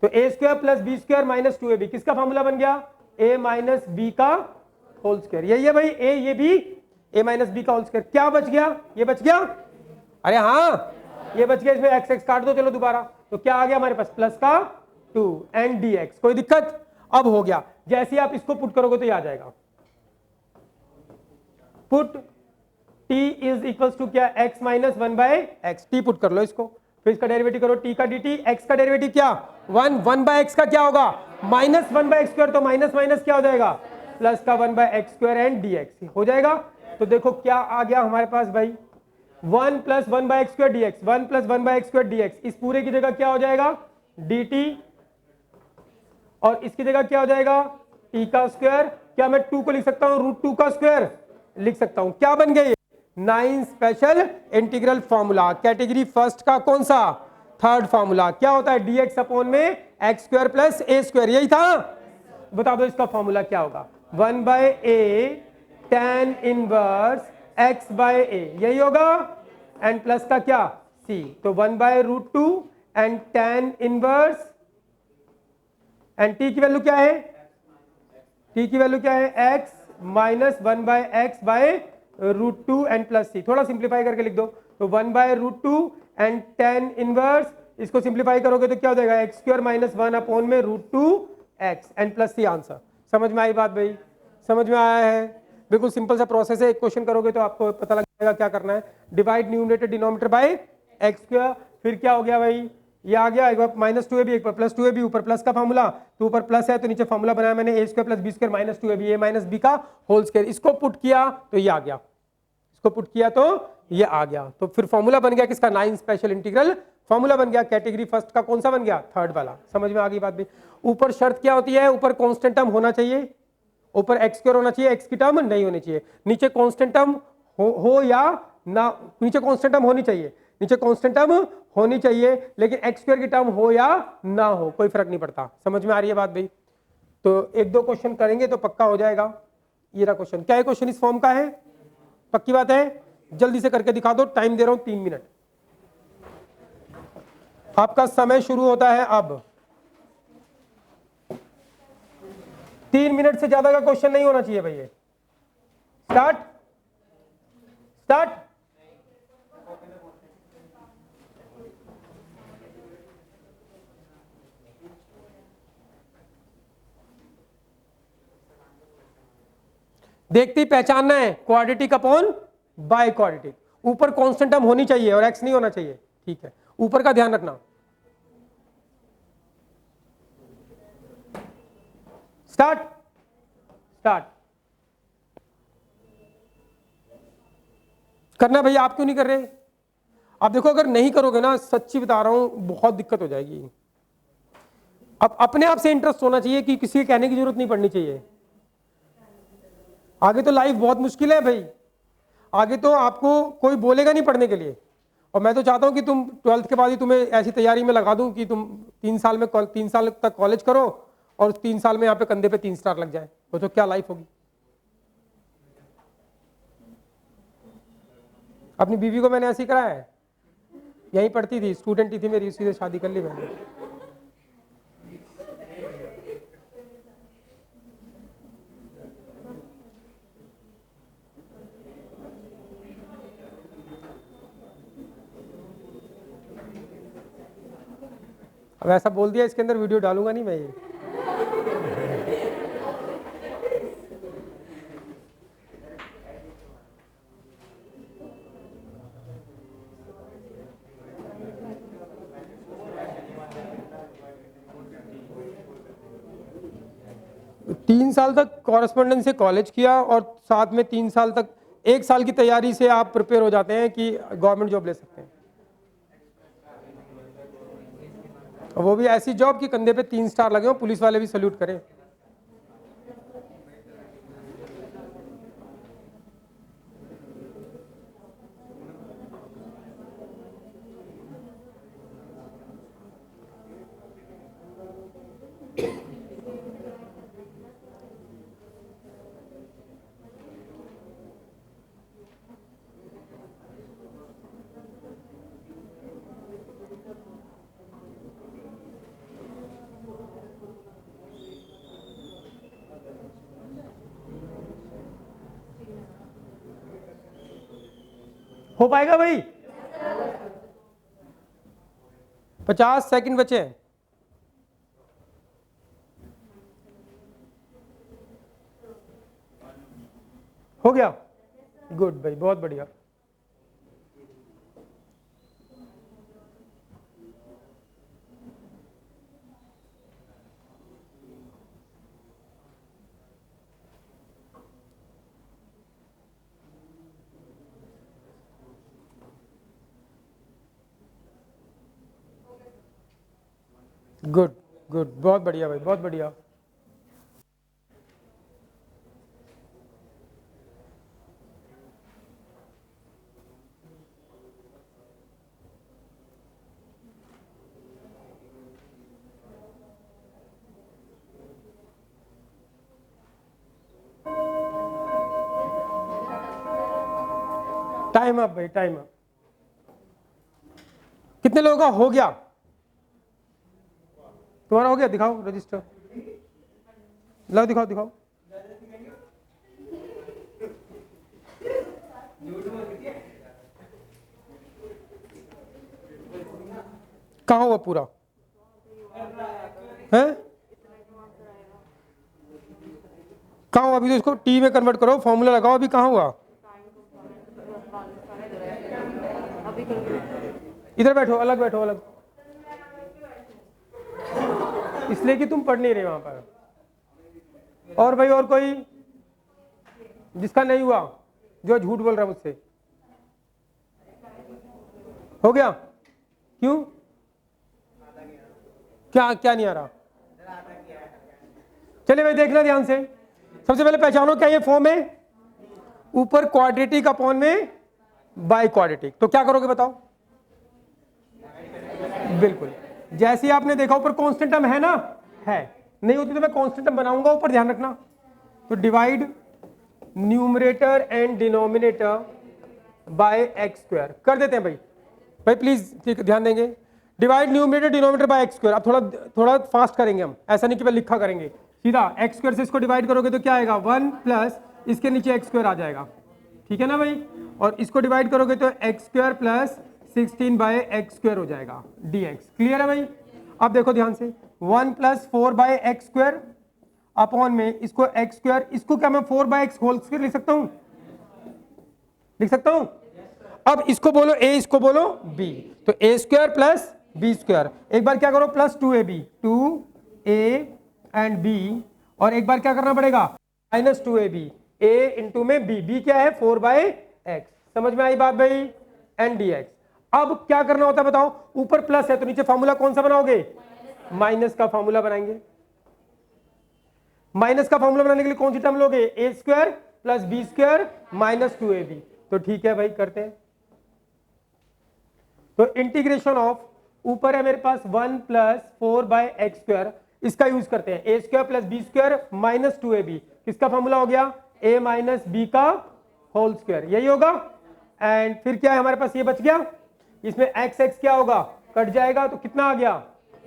[SPEAKER 1] तो a square plus B square minus 2ab, किसका फॉर्मूला बन गया? a माइनस बी का होल स्क्वायर। यही है भाई a, ये भी a माइनस बी का होल स्क्वायर। क्या बच गया? ये बच गया। अरे हाँ ये बच गया, इसमें एक्स एक्स काट दो, चलो दोबारा। तो क्या आ गया हमारे पास? प्लस का 2 एंड dx। कोई दिक्कत? अब हो गया, जैसे आप इसको पुट करोगे तो ये आ जाएगा, put t is equals to क्या, x minus 1/x, t put कर लो इसको, फिर इसका डेरिवेटिव करो, t का dt, x का डेरिवेटिव क्या 1/x का क्या होगा -1/x², तो माइनस माइनस क्या हो जाएगा प्लस का 1/x² एंड dx हो जाएगा। तो देखो क्या आ गया हमारे पास भाई, 1 + 1/x² dx, 1 + 1/x² dx, इस पूरे की जगह क्या हो जाएगा dt, और इसकी जगह क्या हो जाएगा t का स्क्वायर, क्या मैं 2 को लिख सकता हूं √2 का स्क्वायर लिख सकता हूं, क्या बन गया 9 special integral formula, category first का कौन सा, थर्ड फॉर्मूला, क्या होता है dx अपॉन में x² + a², यही था, बता दो इसका फॉर्मूला क्या होगा, 1/a tan इनवर्स x/a, यही होगा, एंड प्लस का क्या c, तो 1/√2 and tan inverse, and t की वैल्यू क्या है, t की वैल्यू क्या है x minus 1/x/√2 and plus c, थोड़ा सिंप्लीफाई करके लिख दो, तो 1/√2 एंड tan इनवर्स, इसको सिंप्लीफाई करोगे तो क्या हो जाएगा x² - 1 अपॉन में √2x and plus c, answer. समझ में आई बात भाई, समझ में आया है, बिल्कुल सिंपल सा प्रोसेस है, एक क्वेश्चन करोगे तो आपको पता लग जाएगा क्या करना है, divide numerator denominator by x², फिर क्या हो गया भाई, ये आ गया, एक बार -2ab एक बार +2ab, ऊपर प्लस का फॉर्मूला, तो ऊपर प्लस है तो नीचे फॉर्मूला बनाया मैंने a² + b² -2ab a - b का होल स्क्वायर, इसको पुट किया तो ये आ गया, इसको पुट किया तो ये आ गया, तो फिर फॉर्मूला बन गया किसका 9 स्पेशल इंटीग्रल फॉर्मूला बन गया, कैटेगरी फर्स्ट का कौन सा बन गया, थर्ड वाला। समझ में आ गई बात भी। ऊपर शर्त क्या होती है, ऊपर कांस्टेंट टर्म होना चाहिए, ऊपर x² होना चाहिए, x की टर्म नहीं होनी चाहिए, नीचे कांस्टेंट टर्म हो या ना, नीचे कांस्टेंट टर्म होनी चाहिए, नीचे कांस्टेंट टर्म होनी चाहिए, लेकिन x² की टर्म हो या ना हो कोई फर्क नहीं पड़ता। समझ में आ रही है बात भाई, तो एक दो क्वेश्चन करेंगे तो पक्का हो जाएगा। ये रहा क्वेश्चन, क्या है क्वेश्चन इस फॉर्म का है, पक्की बात है, जल्दी से करके दिखा दो, टाइम दे रहा हूं 3 मिनट, आपका समय शुरू होता है अब, 3 मिनट से ज्यादा का क्वेश्चन नहीं होना चाहिए भैया। स्टार्ट स्टार्ट, देखते ही पहचानना है, क्वाड्रेटिक अपॉन बाय क्वाड्रेटिक, ऊपर कांस्टेंट टर्म होनी चाहिए और x नहीं होना चाहिए, ठीक है, ऊपर का ध्यान रखना। स्टार्ट स्टार्ट करना भैया, आप क्यों नहीं कर रहे, आप देखो अगर नहीं करोगे ना, सच्ची बता रहा हूं बहुत दिक्कत हो जाएगी। अब अपने आप से इंटरेस्ट होना चाहिए कि किसी के कहने की जरूरत नहीं पड़नी चाहिए, आगे तो लाइफ बहुत मुश्किल है भाई, आगे तो आपको कोई बोलेगा नहीं पढ़ने के लिए, और मैं तो चाहता हूं कि तुम 12th के बाद ही तुम्हें ऐसी तैयारी में लगा दूं कि तुम 3 साल तक कॉलेज करो और 3 साल में यहाँ पे कंधे पे 3 स्टार लग जाए, वो तो क्या लाइफ होगी। अपनी बीवी को मैंने ऐसे ही कराया है, यहीं पढ़ती थी, स्टूडेंट ही थी मेरी, उसी से शादी कर ली मैंने। अब ऐसा बोल दिया, इसके अंदर वीडियो डालूंगा नहीं मैं ये। तीन साल तक कॉरेस्पॉन्डेंस से कॉलेज किया और साथ में 3 साल तक, 1 साल की तैयारी से आप प्रिपेयर हो जाते हैं कि गवर्नमेंट जॉब ले सकते हैं, और वो भी ऐसी जॉब कि कंधे पे 3 स्टार लगे हो, पुलिस वाले भी सल्यूट करें। हो पाएगा भाई, 50 सेकंड बचे हैं। हो गया, गुड भाई, बहुत बढ़िया। गुड गुड, बहुत बढ़िया भाई, बहुत बढ़िया। टाइम अप भाई, टाइम अप। कितने लोगों का हो गया? तुम्हारा हो गया? दिखाओ रजिस्टर, लो दिखाओ दिखाओ। कहाँ हुआ पूरा? है कहाँ हुआ? अभी तो इसको टी में कन्वर्ट करो, फॉर्मूला लगाओ। अभी कहाँ हुआ? इधर बैठो, अलग बैठो, अलग, इसलिए कि तुम पढ़ नहीं रहे वहां पर। और भाई, और कोई जिसका नहीं हुआ, जो झूठ बोल रहा है मुझसे? हो गया? क्यों? क्या क्या नहीं आ रहा? चलिए भाई, देखना ध्यान से। सबसे पहले पहचानो क्या ये फॉर्म है, ऊपर क्वाड्रेटिक अपॉन में बाई क्वाड्रेटिक। तो क्या करोगे बताओ? बिल्कुल, जैसे ही आपने देखा ऊपर कांस्टेंट टर्म है ना, है, नहीं होती तो मैं कांस्टेंट टर्म बनाऊंगा ऊपर, ध्यान रखना। तो divide numerator and denominator by x square कर देते हैं भाई। भाई प्लीज ठीक ध्यान देंगे, divide numerator denominator by x square. अब थोड़ा थोड़ा फास्ट करेंगे हम, ऐसा नहीं कि भाई लिखा करेंगे सीधा। एक्स स्क्वायर से इसको डिवाइड करोगे तो क्या आएगा? 1 प्लस इसके नीचे एक्स स्क्वायर आ जाएगा, ठीक है ना भाई। और इसको डिवाइड करोगे तो x square plus 16 by x square हो जाएगा dx। क्लियर है भाई? अब देखो ध्यान से, 1 plus 4 by x square upon में इसको एक्स स्क्वायर, इसको क्या मैं 4 बाय एक्स होल स्क्वायर लिख सकता हूं? लिख सकता हूं। अब इसको बोलो a, इसको बोलो b, तो a square plus b square. एक बार क्या करो, plus 2ab, 2a and b, और एक बार क्या करना पड़ेगा? माइनस 2ab, a इंटू में b, b क्या है? 4 बाय एक्स। समझ में आई बात भाई? And dx। अब क्या करना होता है बताओ? ऊपर प्लस है तो नीचे फॉर्मूला कौन सा बनाओगे? माइनस का फॉर्मूला बनाएंगे। माइनस का फॉर्मूला बनाने के लिए कौन सी टर्म लोगे? A square plus B square minus 2ab। तो ठीक है भाई, करते हैं। तो इंटीग्रेशन ऑफ, ऊपर है मेरे पास 1 प्लस 4 बाय एक्स स्क्वायर, इसका यूज करते हैं। A square plus B square minus 2ab, किसका फॉर्मूला हो गया? a माइनस बी का होल स्क्वायर, यही होगा। एंड फिर क्या है हमारे पास? ये बच गया, इसमें एक्स एक्स क्या होगा? कट जाएगा, तो कितना आ गया?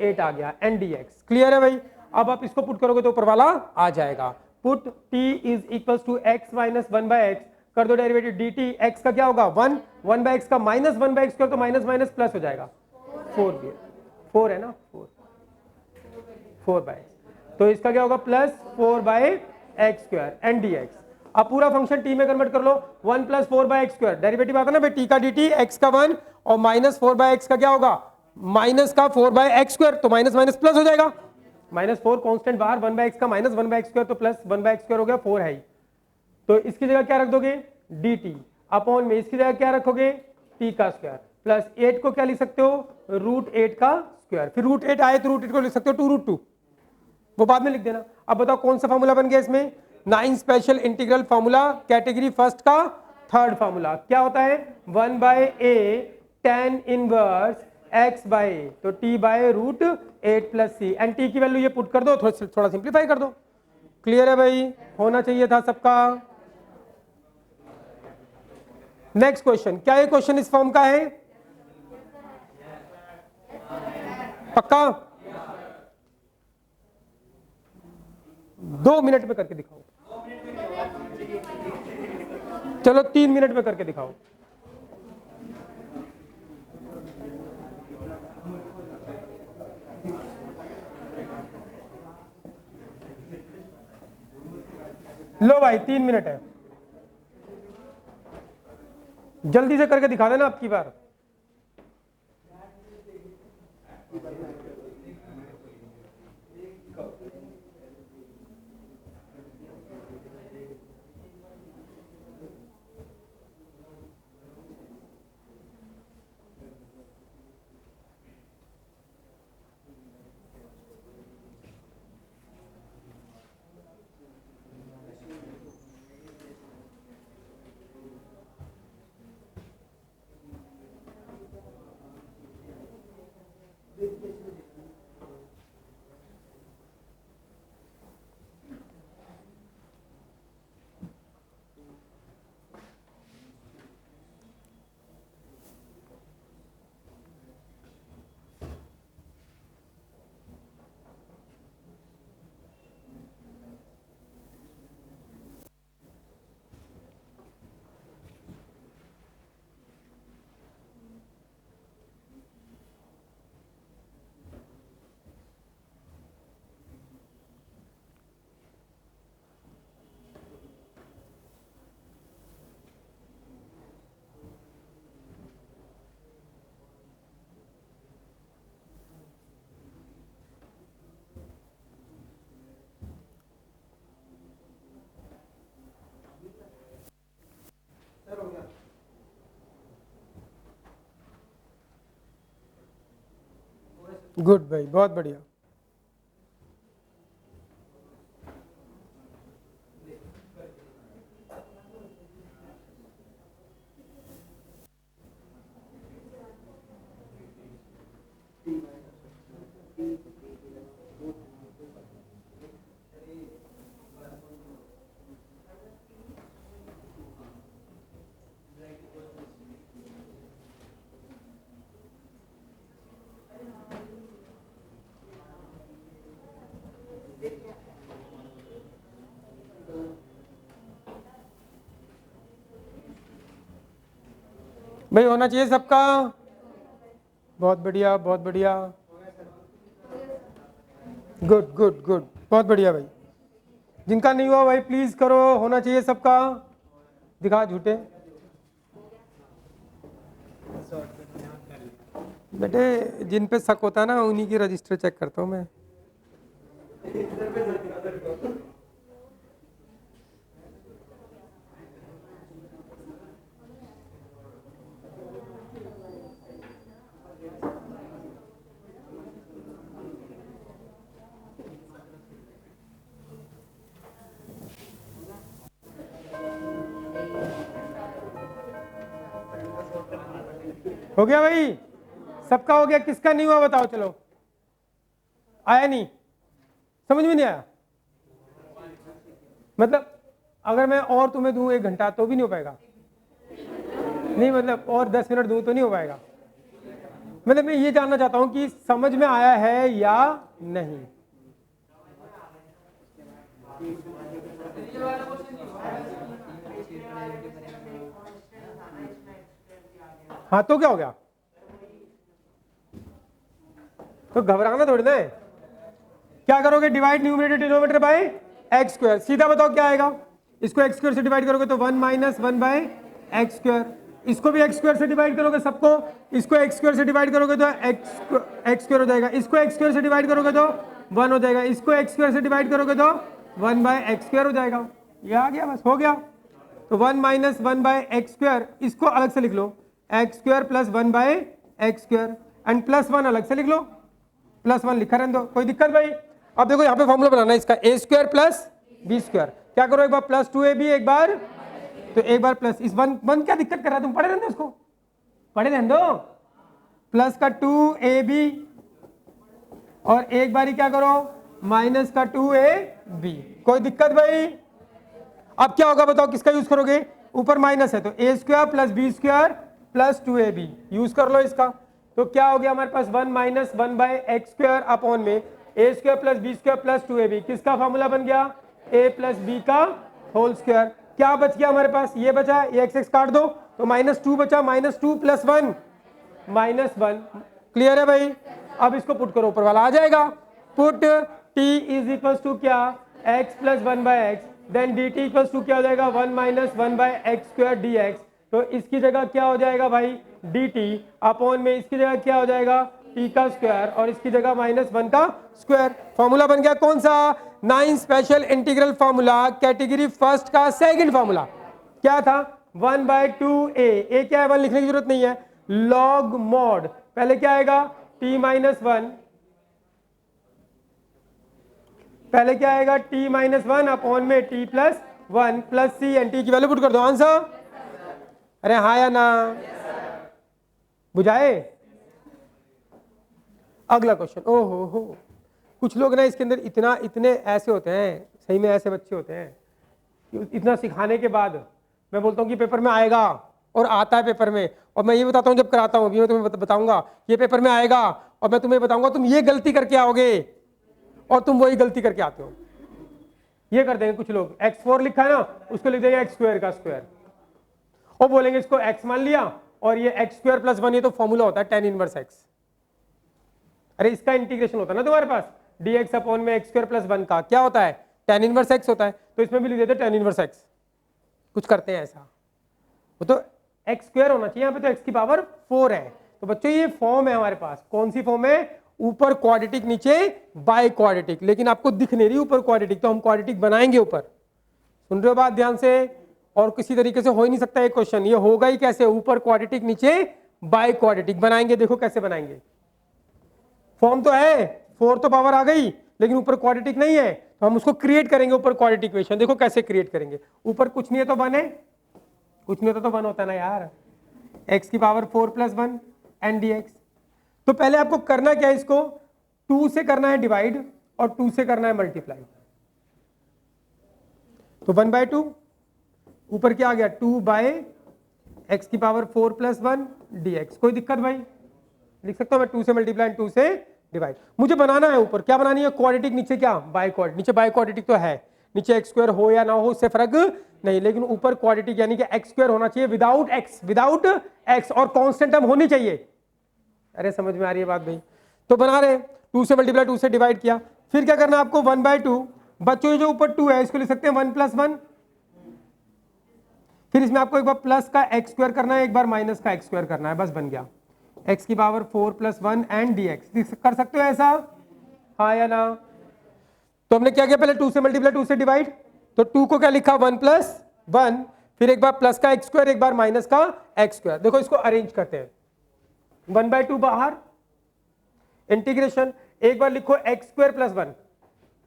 [SPEAKER 1] 8 आ गया, एन डी एक्स। क्लियर है भाई? अब आप इसको पुट करोगे तो ऊपर वाला आ जाएगा। Put t is equal to x minus 1 by x, कर दो डेरिवेटिव dt, x का क्या होगा? 1, 1 बाय एक्स का माइनस 1 बाय एक्स स्क्वायर, तो माइनस माइनस प्लस हो जाएगा, 4 भी 4 है ना, 4 बाय, तो इसका क्या होगा? Plus 4 by x square and d x. अब पूरा फंक्शन टी में कन्वर्ट कर लो, 1 plus 4 by x square, derivative आता ना भाई टी का dt, एक्स का 1 और माइनस 4 बाय एक्स का क्या होगा? माइनस का 4 बाय एक्स स्क्वायर, तो माइनस माइनस प्लस हो जाएगा। माइनस 4 कांस्टेंट बाहर, 1 बाय एक्स का माइनस 1 बाय एक्स स्क्वायर, तो प्लस 1 बाय एक्स स्क्वायर हो गया, 4 है ही। तो इसकी जगह क्या रख दोगे? dt अपॉन में इसकी जगह क्या रखोगे? t का स्क्वायर, प्लस 8 को क्या लिख सकते हो? रूट 8 का स्क्वायर। फिर रूट 8 आए तो रूट 8 को लिख सकते हो 2 रूट 2, वो बाद में लिख देना। अब बताओ कौन सा फॉर्मूला बन गया इसमें? 9 special integral formula, category first का थर्ड फॉर्मूला क्या होता है? 1 by a tan inverse x by a, तो t by root 8 plus c, and t की वैल्यू ये पुट कर दो, थोड़ा सिंप्लीफाई कर दो। क्लियर है भाई? होना चाहिए था सबका। नेक्स्ट क्वेश्चन, क्या ये क्वेश्चन इस फॉर्म का है? पक्का? 2 मिनट में करके दिखाओ, चलो 3 मिनट में करके दिखाओ। लो भाई 3 मिनट है। जल्दी से करके दिखा देना आपकी बार। गुड भाई, बहुत बढ़िया। भाई होना चाहिए सबका। बहुत बढ़िया, बहुत बढ़िया। गुड गुड गुड, बहुत बढ़िया भाई। जिनका नहीं हुआ भाई प्लीज करो, होना चाहिए सबका। दिखा झूठे बेटे, जिन पे शक होता है ना उन्हीं की रजिस्टर चेक करता हूँ मैं। हो गया भाई, सबका हो गया। किसका नहीं हुआ बताओ। चलो, आया नहीं, समझ में नहीं आया। मतलब अगर मैं और तुम्हें दूं 1 घंटा तो भी नहीं हो पाएगा। नहीं मतलब और 10 मिनट दूं तो नहीं हो पाएगा। मतलब मैं ये जानना चाहता हूं कि समझ में आया है या नहीं। हाँ तो क्या हो गया, तो घबराना थोड़ी ना है। क्या करोगे, divide numerator denominator by x square. सीधा बताओ क्या आएगा। इसको एक्स स्क्वायर से डिवाइड करोगे तो 1 माइनस 1 बाय एक्स स्क्वायर। इसको भी एक्स स्क्वायर से डिवाइड करोगे सबको। इसको एक्स स्क्वायर से डिवाइड करोगे तो एक्स स्क्वायर हो जाएगा। इसको एक्स स्क्वायर से डिवाइड करोगे तो 1 हो जाएगा। इसको एक्स स्क्वायर से डिवाइड करोगे तो 1 बाय एक्स स्क्वायर हो जाएगा। ये आ गया, बस हो गया। तो 1 माइनस 1 बाय एक्स स्क्वायर, इसको अलग से लिख लो x square plus 1 by x square, and plus 1 अलग से लिख लो, प्लस 1 लिखा रहने दो, कोई दिक्कत भाई। अब देखो यहाँ पे फॉर्मूला बनाना है इसका, ए स्क्वायर प्लस बी स्क्वायर। क्या करो, एक बार प्लस 2ab, एक बार तो एक बार प्लस इस वन क्या दिक्कत कर रहा है, तुम पढ़े रहने दो उसको, पढ़े रहने दो। प्लस का 2ab और एक बारी क्या करो माइनस का 2ab, कोई दिक्कत भाई। अब क्या होगा बताओ, किसका यूज करोगे, ऊपर माइनस है तो a square plus B square plus 2ab use कर लो इसका। तो क्या हो गया हमारे पास 1 minus 1 by x square upon में a square plus B square plus 2ab। किसका फॉर्मूला बन गया, a प्लस बी का होल स्क्वायर। क्या बच गया हमारे पास, ये बचा, ये एक्स एक्स काट दो तो -2 बचा, -2 प्लस 1 -1। क्लियर है भाई। अब इसको पुट करो, ऊपर वाला आ जाएगा। Put t is equal to क्या, x प्लस 1 by x, then dt equal to क्या हो जाएगा 1 minus 1 by x square dx। तो इसकी जगह क्या हो जाएगा भाई dt अपॉन में इसकी जगह क्या हो जाएगा t का स्क्वायर और इसकी जगह -1 का स्क्वायर। फॉर्मूला बन गया कौन सा 9 special integral formula category first का सेकंड फॉर्मूला क्या था 1/2a a क्या है 1 लिखने की जरूरत नहीं है log mod पहले क्या आएगा t-1 पहले क्या आएगा t-1 अपॉन में t+1 plus c and t की वैल्यू पुट कर दो आंसर। अरे हाँ या ना बुझाए। अगला क्वेश्चन ओहो हो कुछ लोग ना इसके अंदर इतने ऐसे होते हैं सही में ऐसे बच्चे होते हैं कि इतना सिखाने के बाद मैं बोलता हूँ कि पेपर में आएगा और आता है पेपर में और मैं ये बताता हूँ जब कराता हूँ अभी मैं तुम्हें बताऊंगा ये पेपर में आएगा और मैं तुम्हें बताऊंगा तुम ये गलती करके आओगे और तुम वही गलती करके आते हो। ये कर देंगे कुछ लोग x4 लिखा है ना उसको लिख देंगे x² का स्क्वायर और बोलेंगे इसको x मान लिया और ये x² + 1 ये तो फॉर्मूला होता है tan इनवर्स x। अरे इसका इंटीग्रेशन होता है ना तुम्हारे पास dx अपॉन में x² + 1 का क्या होता है tan इनवर्स x होता है तो इसमें भी लिख देते tan इनवर्स x। कुछ करते हैं ऐसा वो तो x² होना चाहिए यहाँ पे तो x की पावर 4 है। तो बच्चों ये फॉर्म है हमारे पास कौन सी फॉर्म है ऊपर क्वाड्रेटिक नीचे बाय क्वाड्रेटिक लेकिन आपको दिख नहीं रही ऊपर क्वाड्रेटिक तो हम क्वाड्रेटिक बनाएंगे ऊपर। सुन रहे हो बात ध्यान से और किसी तरीके से हो ही नहीं सकता ये क्वेश्चन ये होगा ही कैसे ऊपर क्वाड्रेटिक नीचे बाय क्वाड्रेटिक बनाएंगे। देखो कैसे बनाएंगे फॉर्म तो है 4 तो पावर आ गई लेकिन ऊपर क्वाड्रेटिक नहीं है तो हम उसको क्रिएट करेंगे ऊपर क्वाड्रेटिक इक्वेशन। देखो कैसे क्रिएट करेंगे ऊपर कुछ नहीं है तो 1 है कुछ नहीं होता तो 1 होता है ना यार x की पावर 4 + 1 एंड dx। तो पहले आपको करना क्या है इसको 2 से करना है डिवाइड और 2 से करना है मल्टीप्लाई। तो 1/2 ऊपर क्या आ गया 2/x की पावर 4 + 1 dx। कोई दिक्कत भाई लिख सकता हूं मैं 2 से मल्टीप्लाई 2 से डिवाइड। मुझे बनाना है ऊपर क्या बनानी है क्वाड्रेटिक नीचे क्या बाय क्वाड्रेटिक नीचे बाय क्वाड्रेटिक तो है नीचे x² हो या ना हो उससे फर्क नहीं लेकिन ऊपर क्वाड्रेटिक यानी कि x² होना चाहिए विदाउट x और कांस्टेंट टर्म होनी चाहिए। अरे समझ में आ रही है बात भाई। तो बना रहे 2 से मल्टीप्लाई 2 से डिवाइड किया फिर क्या करना है आपको 1/2 बच्चों जो ऊपर 2 है इसको लिख सकते हैं 1 + 1 फिर इसमें आपको एक बार प्लस का x² करना है एक बार माइनस का x² करना है बस बन गया x की पावर 4 + 1 एंड dx। कर सकते हो ऐसा हाँ या ना। तो हमने क्या किया पहले 2 से मल्टीप्लाई 2 से डिवाइड तो 2 को क्या लिखा 1 + 1 फिर एक बार प्लस का x² एक बार माइनस का x²। देखो इसको अरेंज करते हैं 1/2 बाहर इंटीग्रेशन एक बार लिखो x² + 1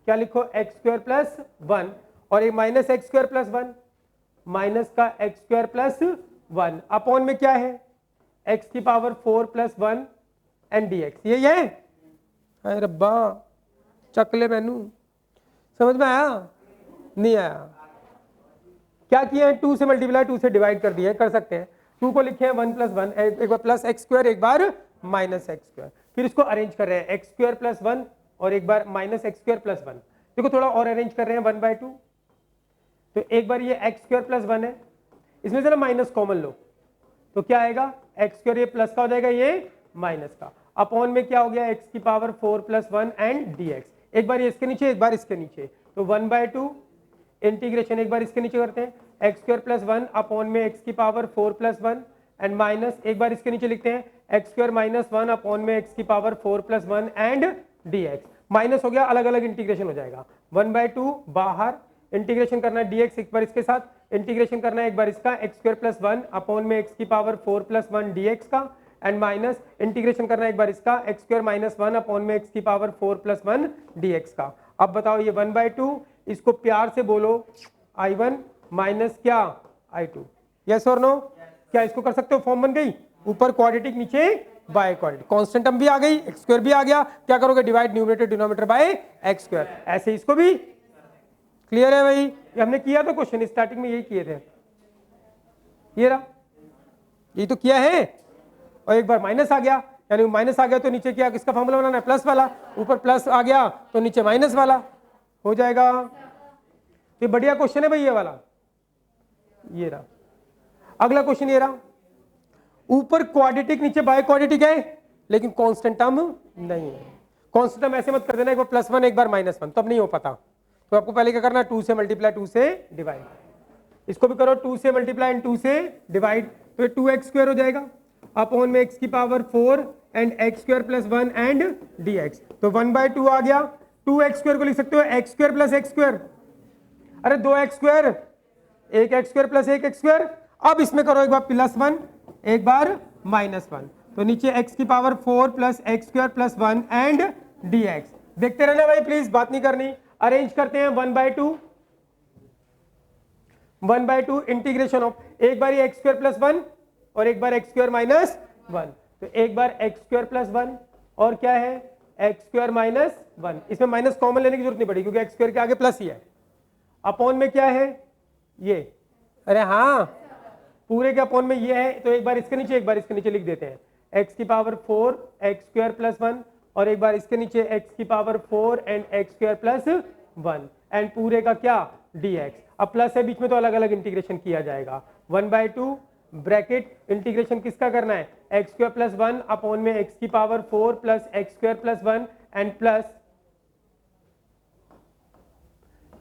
[SPEAKER 1] क्या लिखो x² + 1 और एक माइनस x² + 1 माइनस का x² + 1 अपॉन में क्या है x की पावर 4 + 1 एंड dx। यही है अरे रब्बा चकले मैनू समझ में आया नहीं आया क्या किया है 2 से मल्टीप्लाई 2 से डिवाइड कर दिया कर सकते हैं 2 को लिखे हैं 1 + 1 एक बार प्लस x² एक बार माइनस x² फिर इसको अरेंज कर रहे हैं x² + 1 और एक बार माइनस x² + 1। देखो थोड़ा और अरेंज कर रहे हैं 1/2 तो एक बार ये x² + 1 है इसमें से ना माइनस कॉमन लो तो क्या आएगा x² ये प्लस का हो जाएगा ये माइनस का अपॉन में क्या हो गया x की पावर 4 + 1 एंड dx। एक बार ये इसके नीचे एक बार इसके नीचे तो 1/2 इंटीग्रेशन एक बार इसके नीचे करते हैं x² + 1 अपॉन में x की पावर 4 + 1 एंड माइनस एक बार इसके नीचे लिखते हैं x² - 1 अपॉन में x की पावर 4 + 1 एंड dx। माइनस हो गया अलग अलग इंटीग्रेशन हो जाएगा 1/2 बाहर इंटीग्रेशन करना है dx एक बार इसके साथ इंटीग्रेशन करना है एक बार इसका x² + 1 अपॉन में x की पावर 4 + 1 dx का एंड माइनस इंटीग्रेशन करना है एक बार इसका x² - 1 अपॉन में x की पावर 4 + 1 dx का। अब बताओ ये 1/2 इसको प्यार से बोलो I1 माइनस क्या I2 यस और नो क्या इसको कर सकते हो फॉर्म बन गई ऊपर क्वाड्रेटिक नीचे बाय क्वाड्रेटिक कांस्टेंट टर्म भी आ गई x² भी आ गया क्या करोगे divide numerator denominator by x²। ऐसे इसको भी क्लियर है भाई ये हमने किया था क्वेश्चन स्टार्टिंग में यही किए थे ये रहा ये तो किया है और एक बार माइनस आ गया यानी माइनस आ गया तो नीचे क्या किसका फॉर्मूला बनाना है प्लस वाला ऊपर प्लस आ गया तो नीचे माइनस वाला हो जाएगा। ये बढ़िया क्वेश्चन है भाई ये वाला ये रहा। अगला क्वेश्चन ये रहा ऊपर क्वाड्रेटिक नीचे बाय क्वाड्रेटिक है लेकिन कांस्टेंट टर्म नहीं है। कांस्टेंट टर्म ऐसे मत कर देना एक बार +1 एक बार -1 तब नहीं हो पाता तो आपको पहले क्या करना है 2 से मल्टीप्लाई 2 से डिवाइड इसको भी करो 2 से मल्टीप्लाई एंड 2 से डिवाइड, तो ये 2x² हो जाएगा अपॉन में x की power 4 and x² plus 1 and dx। तो 1/2 आ गया। 2x² को लिख सकते हो x² प्लस x², अरे 2x², एक x² प्लस एक x²। अब इसमें करो एक बार +1 एक बार -1, तो नीचे x की power 4 plus x² plus 1 and dx। देखते रहना भाई प्लीज, बात नहीं करनी। अरेंज करते हैं 1/2 इंटीग्रेशन ऑफ, एक बार x² प्लस 1 और एक बार x² माइनस 1, तो एक बार x² प्लस 1 और क्या है x² माइनस 1, इसमें माइनस कॉमन लेने की जरूरत नहीं पड़ी क्योंकि x² के आगे प्लस ही है। अपॉन में क्या है ये, अरे हाँ पूरे के अपॉन में ये है, तो एक बार इसके नीचे एक बार इसके नीचे लिख देते हैं x की पावर 4 x² प्लस 1 और एक बार इसके नीचे x की power 4 and x² plus 1 and पूरे का क्या dx। अब प्लस है बीच में तो अलग अलग इंटीग्रेशन किया जाएगा। 1/2 ब्रैकेट इंटीग्रेशन किसका करना है x² प्लस 1 अपॉन में x की power 4 plus x² plus 1 and plus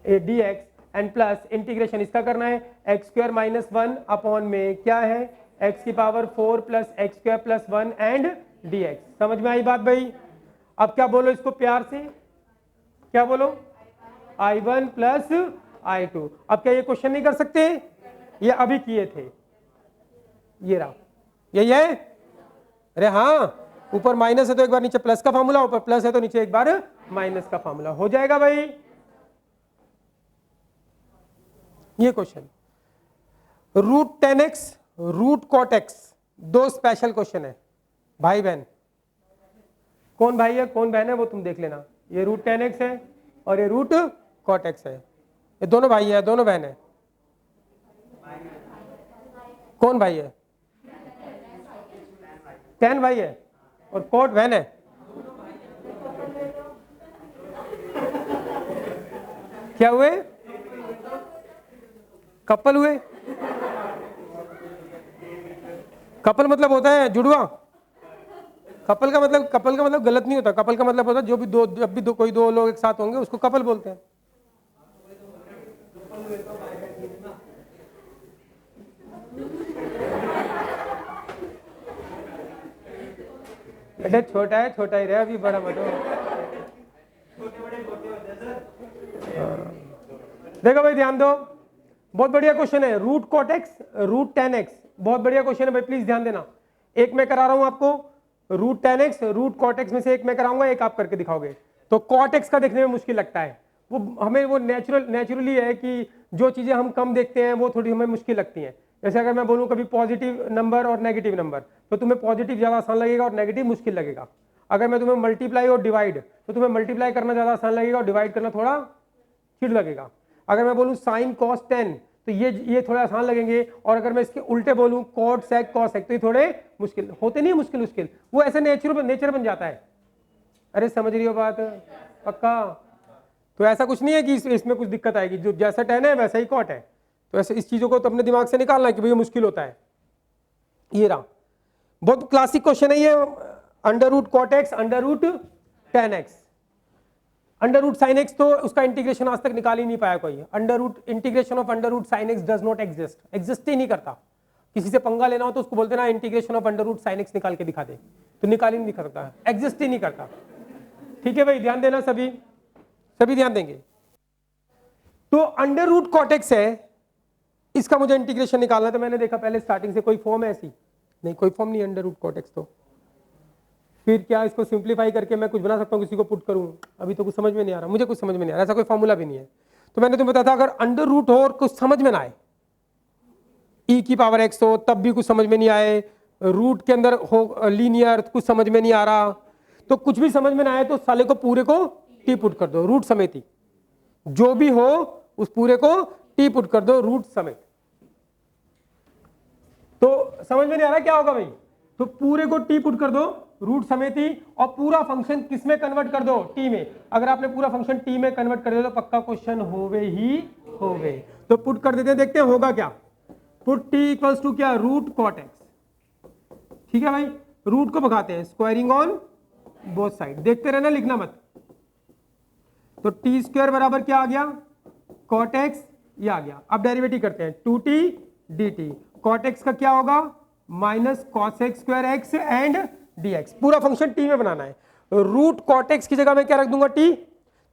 [SPEAKER 1] dx and plus integration इसका करना है x² माइनस 1 अपॉन में क्या है x की power 4 plus x² plus 1 and dx। समझ में आई बात भाई? अब क्या बोलो इसको प्यार से, क्या बोलो I1 प्लस I2। अब क्या ये क्वेश्चन नहीं कर सकते, ये अभी किए थे, ये रहा यही है। अरे हाँ ऊपर माइनस है तो एक बार नीचे प्लस का फॉर्मूला, ऊपर प्लस है तो नीचे एक बार माइनस का फॉर्मूला, हो जाएगा भाई ये question. Root 10x root cot x, दो स्पेशल क्वेश्चन है भाई बहन। कौन भाई है कौन बहन है वो तुम देख लेना। ये रूट 10x है और ये रूट cot x है, ये दोनों भाई है दोनों बहन है। कौन भाई है? 10 भाई है और cot बहन है। क्या हुए? कपल हुए। कपल मतलब होता है जुड़वा। कपल का मतलब गलत नहीं होता। कपल का मतलब होता है जो भी दो, जब भी कोई दो लोग एक साथ होंगे उसको कपल बोलते हैं। बेटा छोटा है छोटा ही रहे, अभी बड़ा मत हो। देखो भाई ध्यान दो, बहुत बढ़िया क्वेश्चन है। Root cot x root 10x, बहुत बढ़िया क्वेश्चन है भाई, प्लीज ध्यान देना। एक मैं करा रहा हूं आपको root 10x root cot x में से एक मैं कराऊंगा, एक आप करके दिखाओगे। तो cot x का देखने में मुश्किल लगता है, वो हमें वो नेचुरली है कि जो चीजें हम कम देखते हैं वो थोड़ी हमें मुश्किल लगती हैं। जैसे अगर मैं बोलूं कभी पॉजिटिव नंबर और नेगेटिव नंबर, तो तुम्हें पॉजिटिव ज्यादा आसान लगेगा और नेगेटिव मुश्किल लगेगा। अगर मैं तुम्हें मल्टीप्लाई और डिवाइड, तो तुम्हें मल्टीप्लाई करना ज्यादा आसान लगेगा और डिवाइड करना थोड़ा चिड़ लगेगा। अगर मैं बोलूं साइन कॉस 10, तो ये थोड़े आसान लगेंगे, और अगर मैं इसके उल्टे बोलूं कॉट सेक कॉस सेक, तो ये थोड़े मुश्किल होते नहीं, मुश्किल वो ऐसे नेचर बन जाता है। अरे समझ रही हो बात पक्का? तो ऐसा कुछ नहीं है कि इसमें कुछ दिक्कत आएगी, जो जैसा 10 है वैसा ही कॉट है। तो ऐसे इस चीजों को तो अपने दिमाग से निकालना है कि भैया मुश्किल होता है। ये रहा बहुत क्लासिक क्वेश्चन है ये, under root cot x under root 10x। Under root sine x तो उसका इंटीग्रेशन आज तक निकाल ही नहीं पाया कोई। Under root integration of under root sine x does not exist ही नहीं करता। किसी से पंगा लेना हो तो उसको बोलते ना integration of under root sine x निकाल के दिखा दे, तो निकाल ही नहीं सकता, एग्जिस्ट ही नहीं करता। ठीक है भाई ध्यान देना, सभी ध्यान देंगे। तो अंडर रूट cot x है, इसका मुझे इंटीग्रेशन निकालना, तो मैंने देखा पहले स्टार्टिंग से कोई फॉर्म है ऐसी नहीं, कोई फॉर्म नहीं अंडर रूट cot x। तो फिर क्या इसको सिंप्लीफाई करके मैं कुछ बना सकता हूँ, किसी को पुट करूँ? अभी तो कुछ समझ में नहीं आ रहा, मुझे कुछ समझ में नहीं आ रहा, ऐसा कोई फॉर्मूला भी नहीं है। तो मैंने तुम्हें बताया था अगर अंडर रूट हो और कुछ समझ में ना आए, e की पावर x हो तब भी कुछ समझ में नहीं आए, रूट के अंदर हो लीनियर कुछ समझ में नहीं आ रहा, तो कुछ भी समझ में ना आए तो साले को पूरे को टी पुट कर दो, रूट समेत ही जो भी हो उस पूरे को टी पुट कर दो रूट समेत। तो समझ में नहीं आ रहा क्या होगा भाई? तो पूरे को टी पुट कर दो रूट समेत ही, और पूरा फंक्शन किस में कन्वर्ट कर दो? टी में। अगर आपने पूरा फंक्शन टी में कन्वर्ट कर दिया तो पक्का क्वेश्चन होवे ही होवे। तो पुट कर देते हैं, देखते हैं होगा क्या। पुट टी इक्वल्स टू क्या? Root cot x। ठीक है भाई, रूट को भगाते हैं, स्क्वायरिंग ऑन बोथ साइड, देखते रहना लिखना मत। तो टी स्क्वायर बराबर क्या आ गया? cot x ये आ गया। अब डेरिवेटिव करते हैं, 2t dt cot x का क्या होगा minus cos x square x and dx। पूरा फंक्शन t में बनाना है। रूट cot x की जगह मैं क्या रख दूंगा t,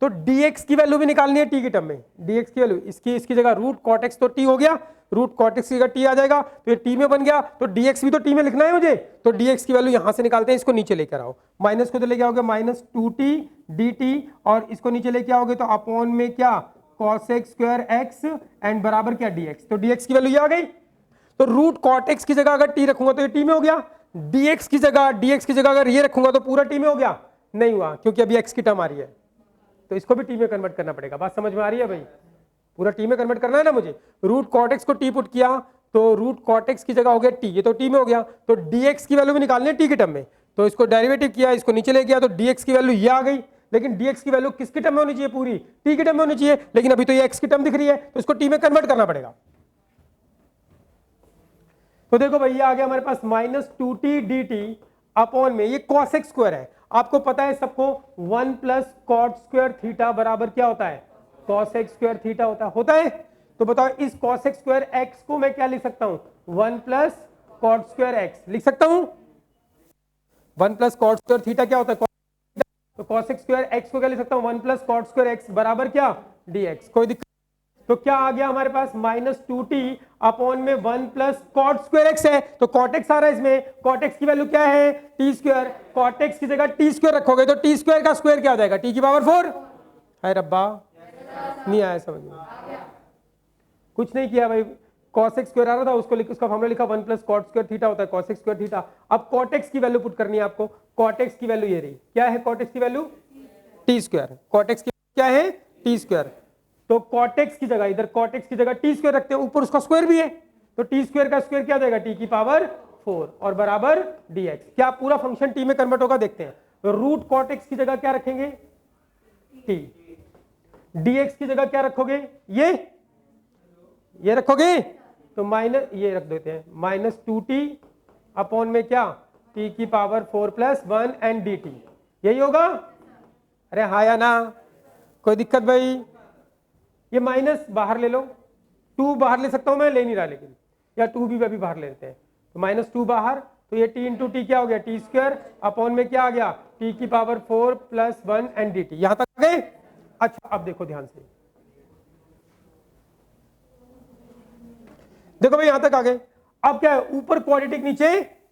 [SPEAKER 1] तो dx की वैल्यू भी निकालनी है t के टर्म में। dx की वैल्यू इसकी जगह रूट cot x तो t हो गया, रूट cot x की जगह t आ जाएगा, तो ये t में बन गया, तो dx भी तो t में लिखना है मुझे, तो dx की वैल्यू यहां से निकालते हैं, इसको नीचे लेकर आओ, माइनस को तो लेके आओगे माइनस 2t dt और इसको नीचे लेके आओगे तो अपॉन में क्या cos x square x and बराबर क्या dx, तो dx की वैल्यू ये आ गई। तो रूट cot x की जगह अगर t रखूंगा तो ये t में हो गया, dx की जगह अगर ये रखूंगा तो पूरा t में हो गया, नहीं हुआ क्योंकि अभी x की टर्म आ रही है, तो इसको भी t में कन्वर्ट करना पड़ेगा। बात समझ में आ रही है भाई, पूरा t में कन्वर्ट करना है ना मुझे। रूट cot x को t पुट किया तो रूट cot x की जगह हो गया t, ये तो t में हो गया, तो dx की वैल्यू भी निकालनी है t के टर्म में, तो इसको डेरिवेटिव किया, इसको नीचे ले गया, तो dx की वैल्यू ये आ गई। लेकिन dx की वैल्यू किसके टर्म में होनी चाहिए, पूरी t के टर्म में होनी चाहिए, लेकिन अभी तो ये x की टर्म दिख रही है, तो इसको t में कन्वर्ट करना पड़ेगा। तो देखो भाई ये आ गया हमारे पास माइनस 2t dt अपॉन में ये cos x स्क्वायर है, आपको पता है सबको 1 प्लस कॉट स्क्वायर थीटा बराबर क्या होता है cos x स्क्वायर थीटा होता है। तो बताओ इस cos x स्क्वायर x को मैं क्या लिख सकता हूं, 1 प्लस कॉट स्क्वायर x लिख सकता हूं। 1 प्लस कॉट स्क्वायर थीटा क्या होता है, तो cos x स्क्वायर x को क्या लिख सकता हूं, 1 प्लस कॉट स्क्वायर x बराबर क्या dx, कोई दिक्कत। तो क्या आ गया हमारे पास माइनस 2t अपॉन में 1 प्लस कॉट स्क्वायर एक्स है, तो कॉट एक्स आ रहा है इसमें, कॉट एक्स की वैल्यू क्या है टी स्क्वायर, कॉट एक्स की जगह टी स्क्वायर रखोगे तो टी स्क्वायर का स्क्वायर क्या हो जाएगा टी की पावर 4। है रब्बा नहीं आया समझ में, कुछ नहीं किया भाई, cos x स्क्वायर आ रहा था उसको उसका फॉर्मूला लिखा 1 प्लस कॉट स्क्वायर थीटा होता है cos x स्क्वायर थीटा। अब cot x की वैल्यू पुट करनी है आपको, cot x की वैल्यू ये रही, क्या है cot x की value T square, cot x की क्या है टी स्क्वायर, तो cot x की जगह इधर cot x की जगह टी स्क्वायर रखते हैं, ऊपर उसका स्क्वायर भी है, तो टी स्क्वायर का स्क्वायर क्या जाएगा टी की पावर 4 और बराबर dx। क्या पूरा फंक्शन टी में कन्वर्ट होगा देखते हैं, तो रूट cot x की जगह क्या रखेंगे टी, dx की जगह क्या रखोगे ये रखोगे, तो माइनस ये रख देते हैं माइनस 2t अपॉन में क्या t की पावर 4 प्लस 1 एंड dt, यही होगा। अरे हाँ या ना, कोई दिक्कत भाई, ये माइनस बाहर ले लो, 2 बाहर ले सकता हूं मैं, ले नहीं रहा लेकिन, या 2 भी अभी बाहर ले लेते हैं, तो माइनस 2 बाहर, तो ये t इंटू टी क्या हो गया टी स्क्वायर अपॉन में क्या आ गया t की पावर 4 प्लस 1 एंड dt, यहां तक आ गए। अच्छा अब देखो ध्यान से, देखो भाई यहां तक आ गए। अब क्या है, ऊपर क्वाड्रेटिक नीचे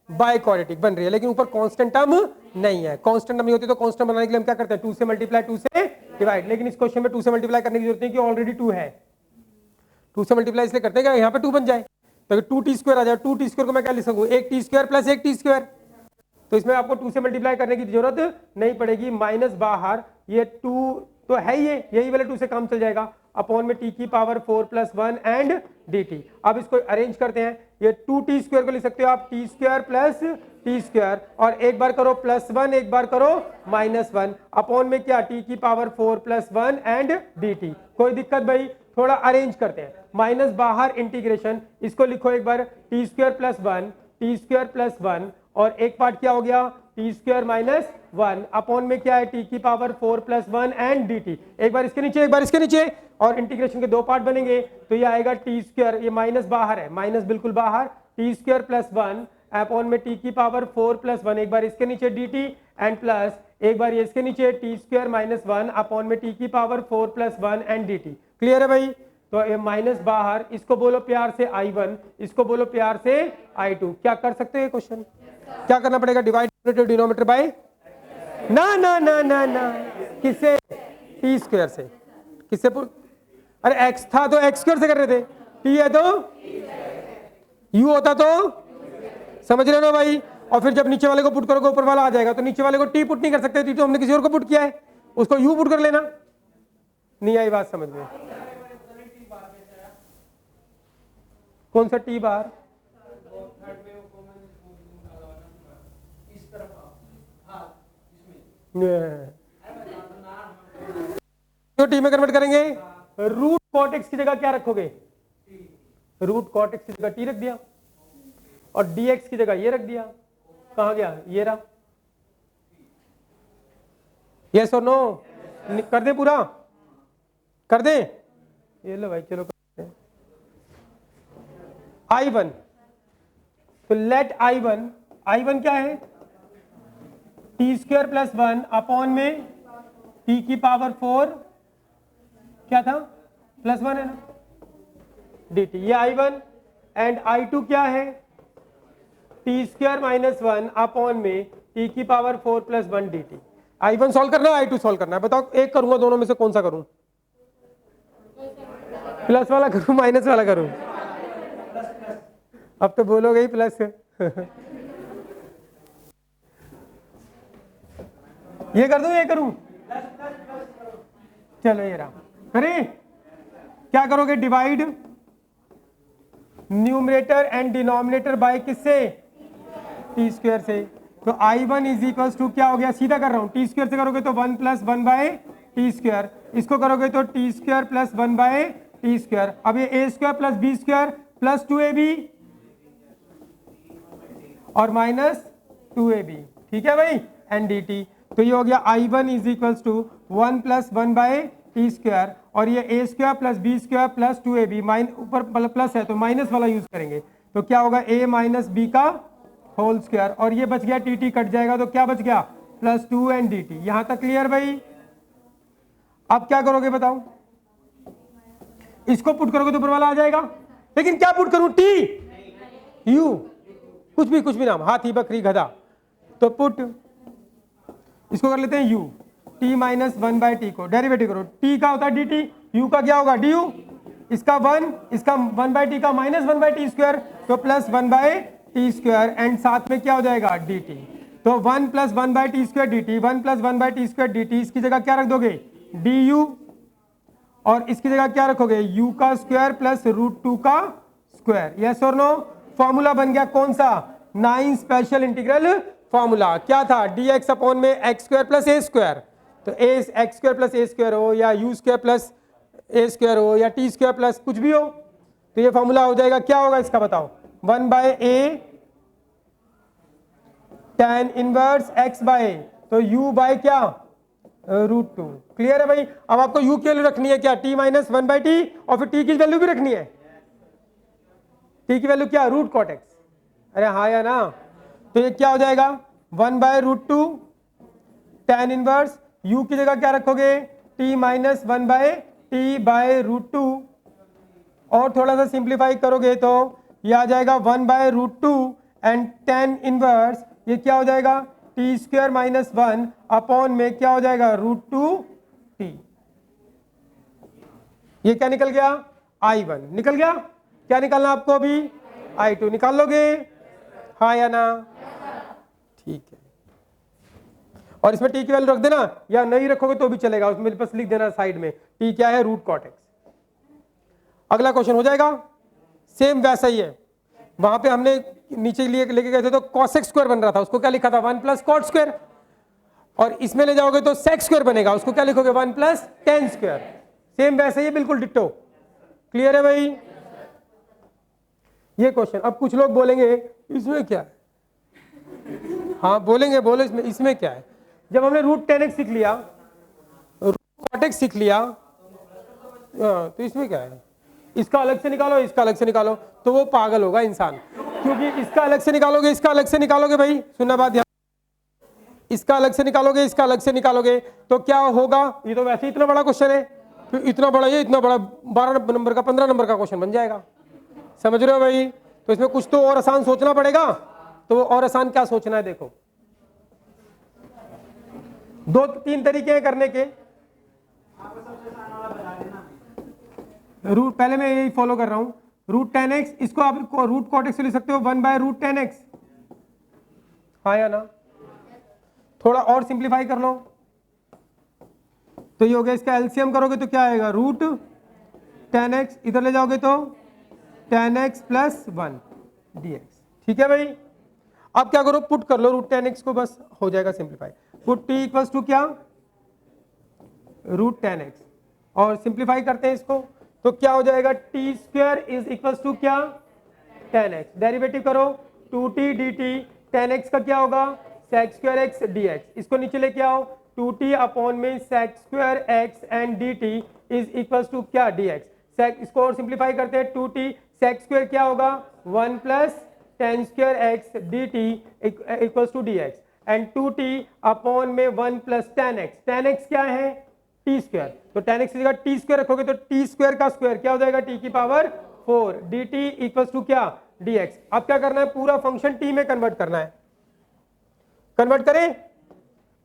[SPEAKER 1] बाय क्वाड्रेटिक बन रही है, लेकिन ऊपर कांस्टेंट टर्म नहीं है, कांस्टेंट टर्म नहीं होती तो कांस्टेंट बनाने के लिए हम क्या करते हैं 2 से मल्टीप्लाई 2 से डिवाइड, लेकिन इस क्वेश्चन में 2 से मल्टीप्लाई करने की जरूरत नहीं कि ऑलरेडी 2 है, 2 से मल्टीप्लाई इसलिए करते हैं कि यहाँ पे 2 बन जाए, तो 2t स्क्वायर आ जाए, 2t स्क्वायर को मैं क्या लिख सकूं एक टी स्क्वायर प्लस एक टी स्क्वायर, तो इसमें आपको 2 से मल्टीप्लाई करने की जरूरत नहीं पड़ेगी, माइनस बाहर ये 2 तो है ही, यही वाले 2 से काम चल जाएगा, अपॉन में t की पावर 4 प्लस 1 एंड dt। अब इसको अरेंज करते हैं, ये 2t स्क्वायर को लिख सकते हो आप t square plus T square, और एक बार करो प्लस 1 एक बार करो माइनस 1, अपॉन में क्या t की पावर 4 प्लस 1 एंड dt। कोई दिक्कत भाई, थोड़ा अरेंज करते हैं, माइनस बाहर इंटीग्रेशन, इसको लिखो एक बार t square plus 1 t square plus 1, और एक पार्ट क्या हो गया टी स्क्वायर माइनस 1 अपॉन में क्या है टी की पावर 4 प्लस 1 एंड dt, एक बार इसके नीचे एक बार इसके नीचे, और इंटीग्रेशन के 2 पार्ट बनेंगे, तो ये आएगा टी स्क्वायर, ये माइनस बाहर है, माइनस बिल्कुल बाहर, टी स्क्वायर प्लस 1 अपॉन में टी की पावर 4 प्लस 1, एक बार इसके नीचे dt एंड प्लस एक बार ये इसके नीचे टी स्क्वायर माइनस 1 अपॉन में टी की power 4 plus 1 and dt। Clear है भाई, तो ये माइनस बाहर, इसको बोलो प्यार से I1, इसको बोलो प्यार से I2। क्या कर सकते हैं क्वेश्चन, क्या करना पड़ेगा डिवाइड डिनोमिनेटर बाय ना ना ना ना ना, किससे टी स्क्वायर से, किससे अरे x था तो x स्क्वायर से कर रहे थे, t है तो u होता तो, समझ रहे हो ना भाई, और फिर जब नीचे वाले को पुट करोगे ऊपर वाला आ जाएगा, तो नीचे वाले को t पुट नहीं कर सकते, t तो हमने किसी और को पुट किया है, उसको u पुट कर लेना। नहीं आई बात समझ में, कौन सा t बार, तो टी में कन्वर्ट करेंगे, रूट कॉट एक्स की जगह क्या रखोगे रूट कॉट एक्स की जगह टी रख दिया, और dx की जगह ये रख दिया, कहां गया ये रहा, यस और नो, कर दे पूरा कर दे, ये लो भाई चलो करते हैं। I1, तो लेट I1 क्या है, टी स्क्वायर प्लस 1 अपॉन में टी की पावर 4 क्या था प्लस 1 है ना dt, ये I1। एंड I2 क्या है, टी स्क्वायर माइनस 1 अपॉन में टी की power 4 plus 1 dt। I1 solve करना है, I2 सॉल्व करना है, बताओ एक करूंगा दोनों में से कौन सा करूं, प्लस वाला करूं माइनस वाला करूं, अब तो बोलोगे ही प्लस ये कर दूं ये करूं, चलो ये रहा, अरे क्या करोगे, divide numerator and denominator by किससे, टी स्क्वायर से। तो I1 इज इक्वल टू क्या हो गया, सीधा कर रहा हूं, टी स्क्वायर से करोगे तो 1 प्लस 1 बाय टी स्क्वायर, इसको करोगे तो t square plus 1 by t square. अब ये a square plus B square plus 2ab और माइनस 2ab, ठीक है भाई, एंड dt। तो ये हो गया I1 is equal to 1 plus 1 by t square, और ये a square plus B square plus 2ab, ऊपर प्लस है तो माइनस वाला यूज करेंगे, तो क्या होगा a माइनस बी का होल स्क्वायर, और ये बच गया टी कट जाएगा तो क्या बच गया प्लस 2 एंड dt। यहां तक क्लियर भाई। अब क्या करोगे बताओ, इसको पुट करोगे तो ऊपर वाला आ जाएगा, लेकिन क्या पुट करूं, टी यू कुछ भी नाम, हाथी बकरी गधा, तो पुट इसको कर लेते हैं u, t minus 1 by t को डेरिवेटिव करो, टी का होता है डी टी, यू का क्या होगा डी यू, इसका 1, इसका 1 बाय टी का माइनस 1 बाय टी स्क्वायर, तो plus 1 by t square, and साथ में क्या हो जाएगा डी टी। तो 1 plus 1 by t square d t, 1 plus 1 by t square d t, इसकी जगह क्या रख दोगे डी यू, और इसकी जगह क्या रखोगे u का स्क्वायर प्लस √2 का स्क्वायर, यस और नो। फॉर्मूला बन गया कौन सा, 9 स्पेशल इंटीग्रल फॉर्मूला, क्या था dx अपॉन में एक्स स्क्वायर प्लस ए स्क्वायर, तो ए एक्स स्क्वायर प्लस ए स्क्वायर हो या you square plus A square हो या टी स्क्वायर प्लस कुछ भी हो, तो ये फॉर्मूला हो जाएगा, क्या होगा इसका बताओ, 1 बाय ए tan इनवर्स x बाय, तो u बाय क्या √2। क्लियर है भाई। अब आपको u की वैल्यू रखनी है क्या, t माइनस 1 बाई टी, और फिर t की वैल्यू भी रखनी है, t की वैल्यू क्या रूट कॉट एक्स, अरे हाँ या ना, तो ये क्या हो जाएगा 1 बाय √2 tan इनवर्स, u की जगह क्या रखोगे t minus 1 by t by √2, और थोड़ा सा सिंप्लीफाई करोगे तो ये आ जाएगा 1 बाय √2 एंड tan इनवर्स, ये क्या हो जाएगा टी स्क्वायर माइनस 1 अपॉन में क्या हो जाएगा √2 t। ये क्या निकल गया I1 निकल गया, क्या निकालना आपको अभी I2 निकाल लोगे, हाँ या ना, ठीक है। और इसमें t की वैल्यू रख देना, या नहीं रखोगे तो भी चलेगा, उसमें बस लिख देना साइड में t क्या है रूट कॉट एक्स। अगला क्वेश्चन हो जाएगा, सेम वैसा ही है, वहां पे हमने नीचे लेके गए थे तो cosec स्क्वायर बन रहा था, उसको क्या लिखा था 1 प्लस कॉट स्क्वायर, और इसमें ले जाओगे तो sec स्क्वायर बनेगा, उसको क्या लिखोगे 1 प्लस tan स्क्वायर, सेम वैसे ही बिल्कुल डिट्टो। क्लियर है भाई ये क्वेश्चन। अब कुछ लोग बोलेंगे इसमें क्या है, हाँ बोलेंगे, बोलो इसमें क्या है। जब हमने रूट 10x सीख लिया, रूट कॉट एक्स सीख लिया, तो इसमें क्या है, इसका अलग से निकालो, इसका अलग से निकालो, तो वो पागल होगा इंसान, क्योंकि इसका अलग से निकालोगे, इसका अलग से निकालोगे, भाई सुनना बात ध्यान, इसका अलग से निकालोगे, इसका अलग से निकालोगे, तो क्या होगा, ये तो वैसे ही इतना बड़ा क्वेश्चन है, फिर इतना बड़ा, ये इतना बड़ा 12 नंबर का 15 नंबर का क्वेश्चन बन जाएगा, समझ रहे हो भाई। तो इसमें कुछ तो और आसान सोचना पड़ेगा, तो वो और आसान क्या सोचना है, देखो 2-3 तरीके हैं करने के, रूट पहले मैं यही फॉलो कर रहा हूं, रूट 10x, इसको आप रूट कॉट एक्स लिख सकते हो 1 बाय रूट 10x, हाँ या ना। थोड़ा और सिंप्लीफाई कर लो, तो ये हो गया, इसका एलसीएम करोगे तो क्या आएगा रूट 10x, इधर ले जाओगे तो 10x प्लस 1 dx, ठीक है भाई। अब क्या करो, पुट कर लो रूट 10x को, बस हो जाएगा simplify, put t equals to क्या रूट 10x, और सिंप्लीफाई करते हैं इसको, तो क्या हो जाएगा t square is equals to क्या 10x, डेरिवेटिव करो 2t dt, 10x का क्या होगा sec स्क्वायर x dx, इसको नीचे लेके आओ 2t अपॉन में sec square x and dt is equals to क्या dx, sec, इसको और सिंप्लीफाई करते हैं 2t सेक स्क्वायर क्या होगा 1 plus ten square x d t equals to d x and 2t upon में 1 प्लस टेन एक्स क्या है टी स्क्वायर, तो टेन एक्स की जगह टी स्क्वायर रखोगे तो टी स्क्वायर का स्क्वायर क्या हो जाएगा टी की power 4 d t equals to क्या डी एक्स। अब क्या करना है पूरा फंक्शन टी में कन्वर्ट करना है, कन्वर्ट करें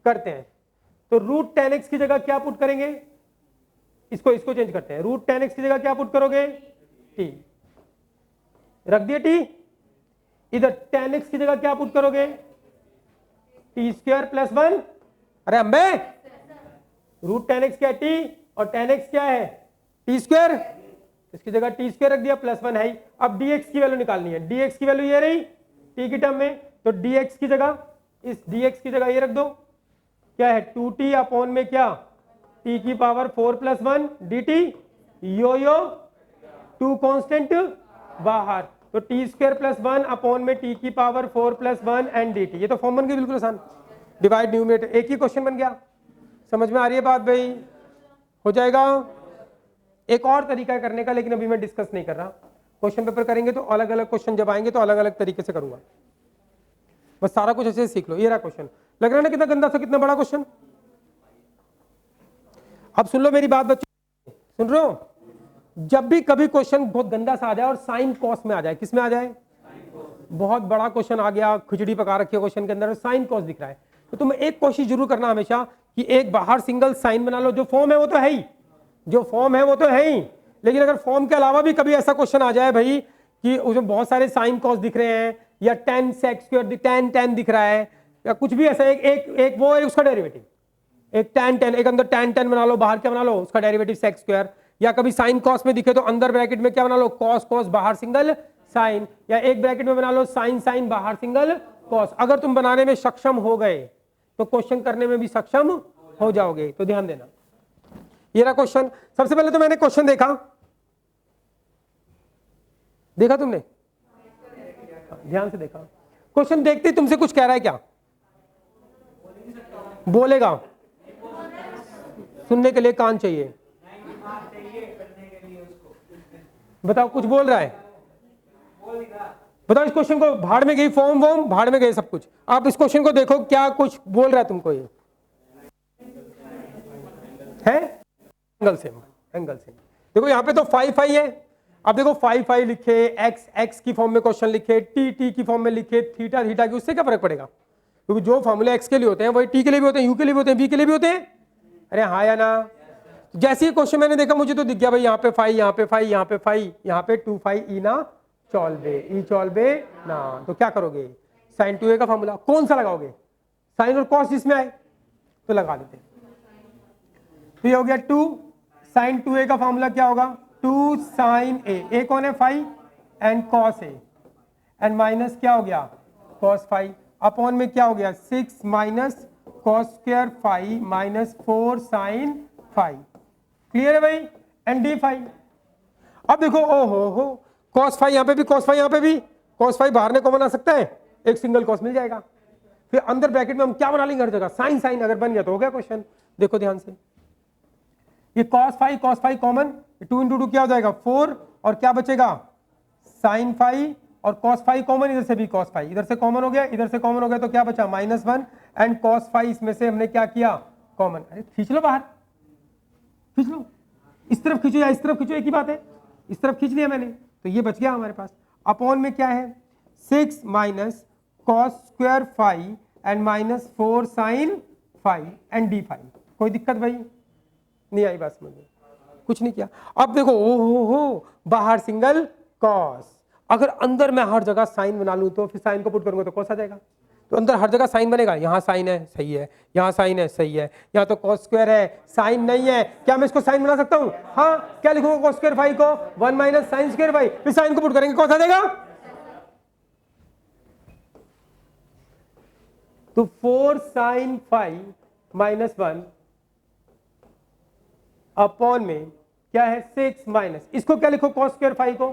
[SPEAKER 1] करते हैं। तो रूट टेन एक्स की जगह क्या पुट करेंगे, इसको चेंज करते हैं, रूट टेन एक्स की जगह क्या पुट करोगे टी, रख दिए टी, इधर टेन एक्स की जगह क्या पुट करोगे टी स्क्वायर प्लस 1, अरे अंबे रूट टेन एक्स क्या है टी और टेन एक्स क्या है टी स्क्वायर, इसकी जगह टी स्क्वायर रख दिया प्लस 1 है। अब dx की वैल्यू निकालनी है, dx की वैल्यू ये रही t की टर्म में, तो dx की जगह इस dx की जगह ये रख दो, क्या है 2t अपॉन में क्या t की पावर 4 प्लस 1 dt, यो 2 कांस्टेंट बाहर, तो टी स्क्वायर प्लस 1 अपॉन में t की पावर 4 प्लस 1 एंड dt। ये तो फॉर्म बन गई बिल्कुल आसान, डिवाइड न्यूमरेटर, एक ही क्वेश्चन बन गया। समझ में आ रही है बात भाई, हो जाएगा। एक और तरीका है करने का लेकिन अभी मैं डिस्कस नहीं कर रहा, क्वेश्चन पेपर करेंगे तो अलग अलग क्वेश्चन जब आएंगे तो अलग अलग तरीके से करूंगा, बस सारा कुछ ऐसे सीख लो। ये रहा क्वेश्चन, लग रहा है ना कितना गंदा सा कितना बड़ा क्वेश्चन। अब सुन लो मेरी बात बच्चों, सुन रहे हो, जब भी कभी क्वेश्चन बहुत गंदा सा आ जाए और साइन कॉस में आ जाए, किस में आ जाए, बहुत बड़ा क्वेश्चन आ गया, खिचड़ी पका रखी है क्वेश्चन के अंदर, साइन कॉस दिख रहा है, तो तुम्हें एक कोशिश जरूर करना हमेशा कि एक बाहर सिंगल साइन बना लो, जो फॉर्म है वो तो है ही, जो फॉर्म है वो तो है ही, लेकिन अगर फॉर्म के अलावा भी कभी ऐसा क्वेश्चन आ जाए भाई कि उसमें बहुत सारे साइन कॉस दिख रहे हैं या टेन सेक स्क्वायर टेन दिख रहा है या कुछ भी ऐसा, एक वो है उसका डेरिवेटिव, एक टेन एक अंदर टेन बना लो, बाहर क्या बना लो उसका डेरिवेटिव सेक स्क्वायर, या कभी साइन कॉस में दिखे तो अंदर ब्रैकेट में क्या बना लो कॉस बाहर सिंगल साइन, या एक ब्रैकेट में बना लो साइन बाहर सिंगल कॉस। अगर तुम बनाने में सक्षम हो गए तो क्वेश्चन करने में भी सक्षम हो जाओगे, तो ध्यान देना। ये रहा क्वेश्चन, सबसे पहले तो मैंने क्वेश्चन देखा तुमने, ध्यान से देखा, क्वेश्चन देखते तुमसे कुछ कह रहा है क्या, बोलेगा, सुनने के लिए कान चाहिए, बताओ कुछ बोल रहा है, बताओ इस क्वेश्चन को, भाड़ में गई फॉर्म वॉर्म, भाड़ में गए सब कुछ, आप इस क्वेश्चन को देखो क्या कुछ बोल रहा है तुमको, ये है एंगल सेम देखो यहाँ पे तो 5 है, अब देखो 5 लिखे, x की फॉर्म में क्वेश्चन लिखे, t की फॉर्म में लिखे, थीटा की, उससे क्या फर्क पड़ेगा, क्योंकि जो फॉर्मूले x के लिए होते हैं वही t के लिए भी होते हैं, u के लिए भी होते हैं, v के लिए भी होते हैं, अरे हाँ या ना। जैसे ही क्वेश्चन मैंने देखा मुझे तो दिख गया भाई यहाँ पे 5, यहाँ पे 5, यहाँ पे 5, यहाँ पे 2 5 ई ना चॉल्वे ना, तो क्या करोगे साइन 2a का फॉर्मूला कौन सा लगाओगे, साइन और कॉस जिसमें आए तो लगा देते, तो ये हो गया 2 साइन 2a का फॉर्मूला क्या होगा 2 साइन a कौन है 5 and cos a and minus क्या हो गया कॉस 5 अपॉन में क्या हो गया 6 minus cos square 5 minus 4 sine 5, clear है भाई, एंड डी 5। अब देखो ओ हो cos 5 यहाँ पे भी, cos 5 यहाँ पे भी, cos 5 बाहर ने कॉमन आ सकता है, एक सिंगल cos मिल जाएगा, फिर अंदर ब्रैकेट में हम क्या बना लेंगे हर जगह साइन, अगर बन गया तो हो गया क्वेश्चन। देखो ध्यान से, ये cos 5 कॉमन, 2 into 2 क्या हो जाएगा 4, और क्या बचेगा sin 5, और cos 5 कॉमन, इधर से भी cos 5, इधर से कॉमन हो गया, इधर से कॉमन हो गया, तो क्या बचा -1 एंड cos 5 इसमें से हमने क्या किया कॉमन, अरे खींच लो बाहर, खींच लो, इस तरफ खींचो या इस तरफ खींचो, एक ही बात है, इस तरफ खींच लिया मैंने, तो ये बच गया हमारे पास, अपॉन में क्या है 6 minus cos square 5 and minus 4 sine 5 and d 5। कोई दिक्कत भाई नहीं आई बात समझ में, कुछ नहीं किया। अब देखो ओ हो बाहर सिंगल कॉस, अगर अंदर मैं हर जगह साइन बना लूं तो फिर साइन को पुट करूंगा तो कॉस आ जाएगा, तो अंदर हर जगह साइन बनेगा, यहाँ साइन है सही है, यहाँ साइन है सही है, यहाँ तो कॉस स्क्वायर है साइन नहीं है, क्या मैं इसको साइन बना सकता हूँ, हाँ क्या लिखूंगा कॉस स्क्वायर 5 को 1 माइनस साइन स्क्वायर 5, फिर साइन को पुट करेंगे कॉस आ जाएगा, तो 4 साइन 5 माइनस 1 अपॉन में क्या है 6 माइनस, इसको क्या लिखो कॉस स्क्वायर 5 को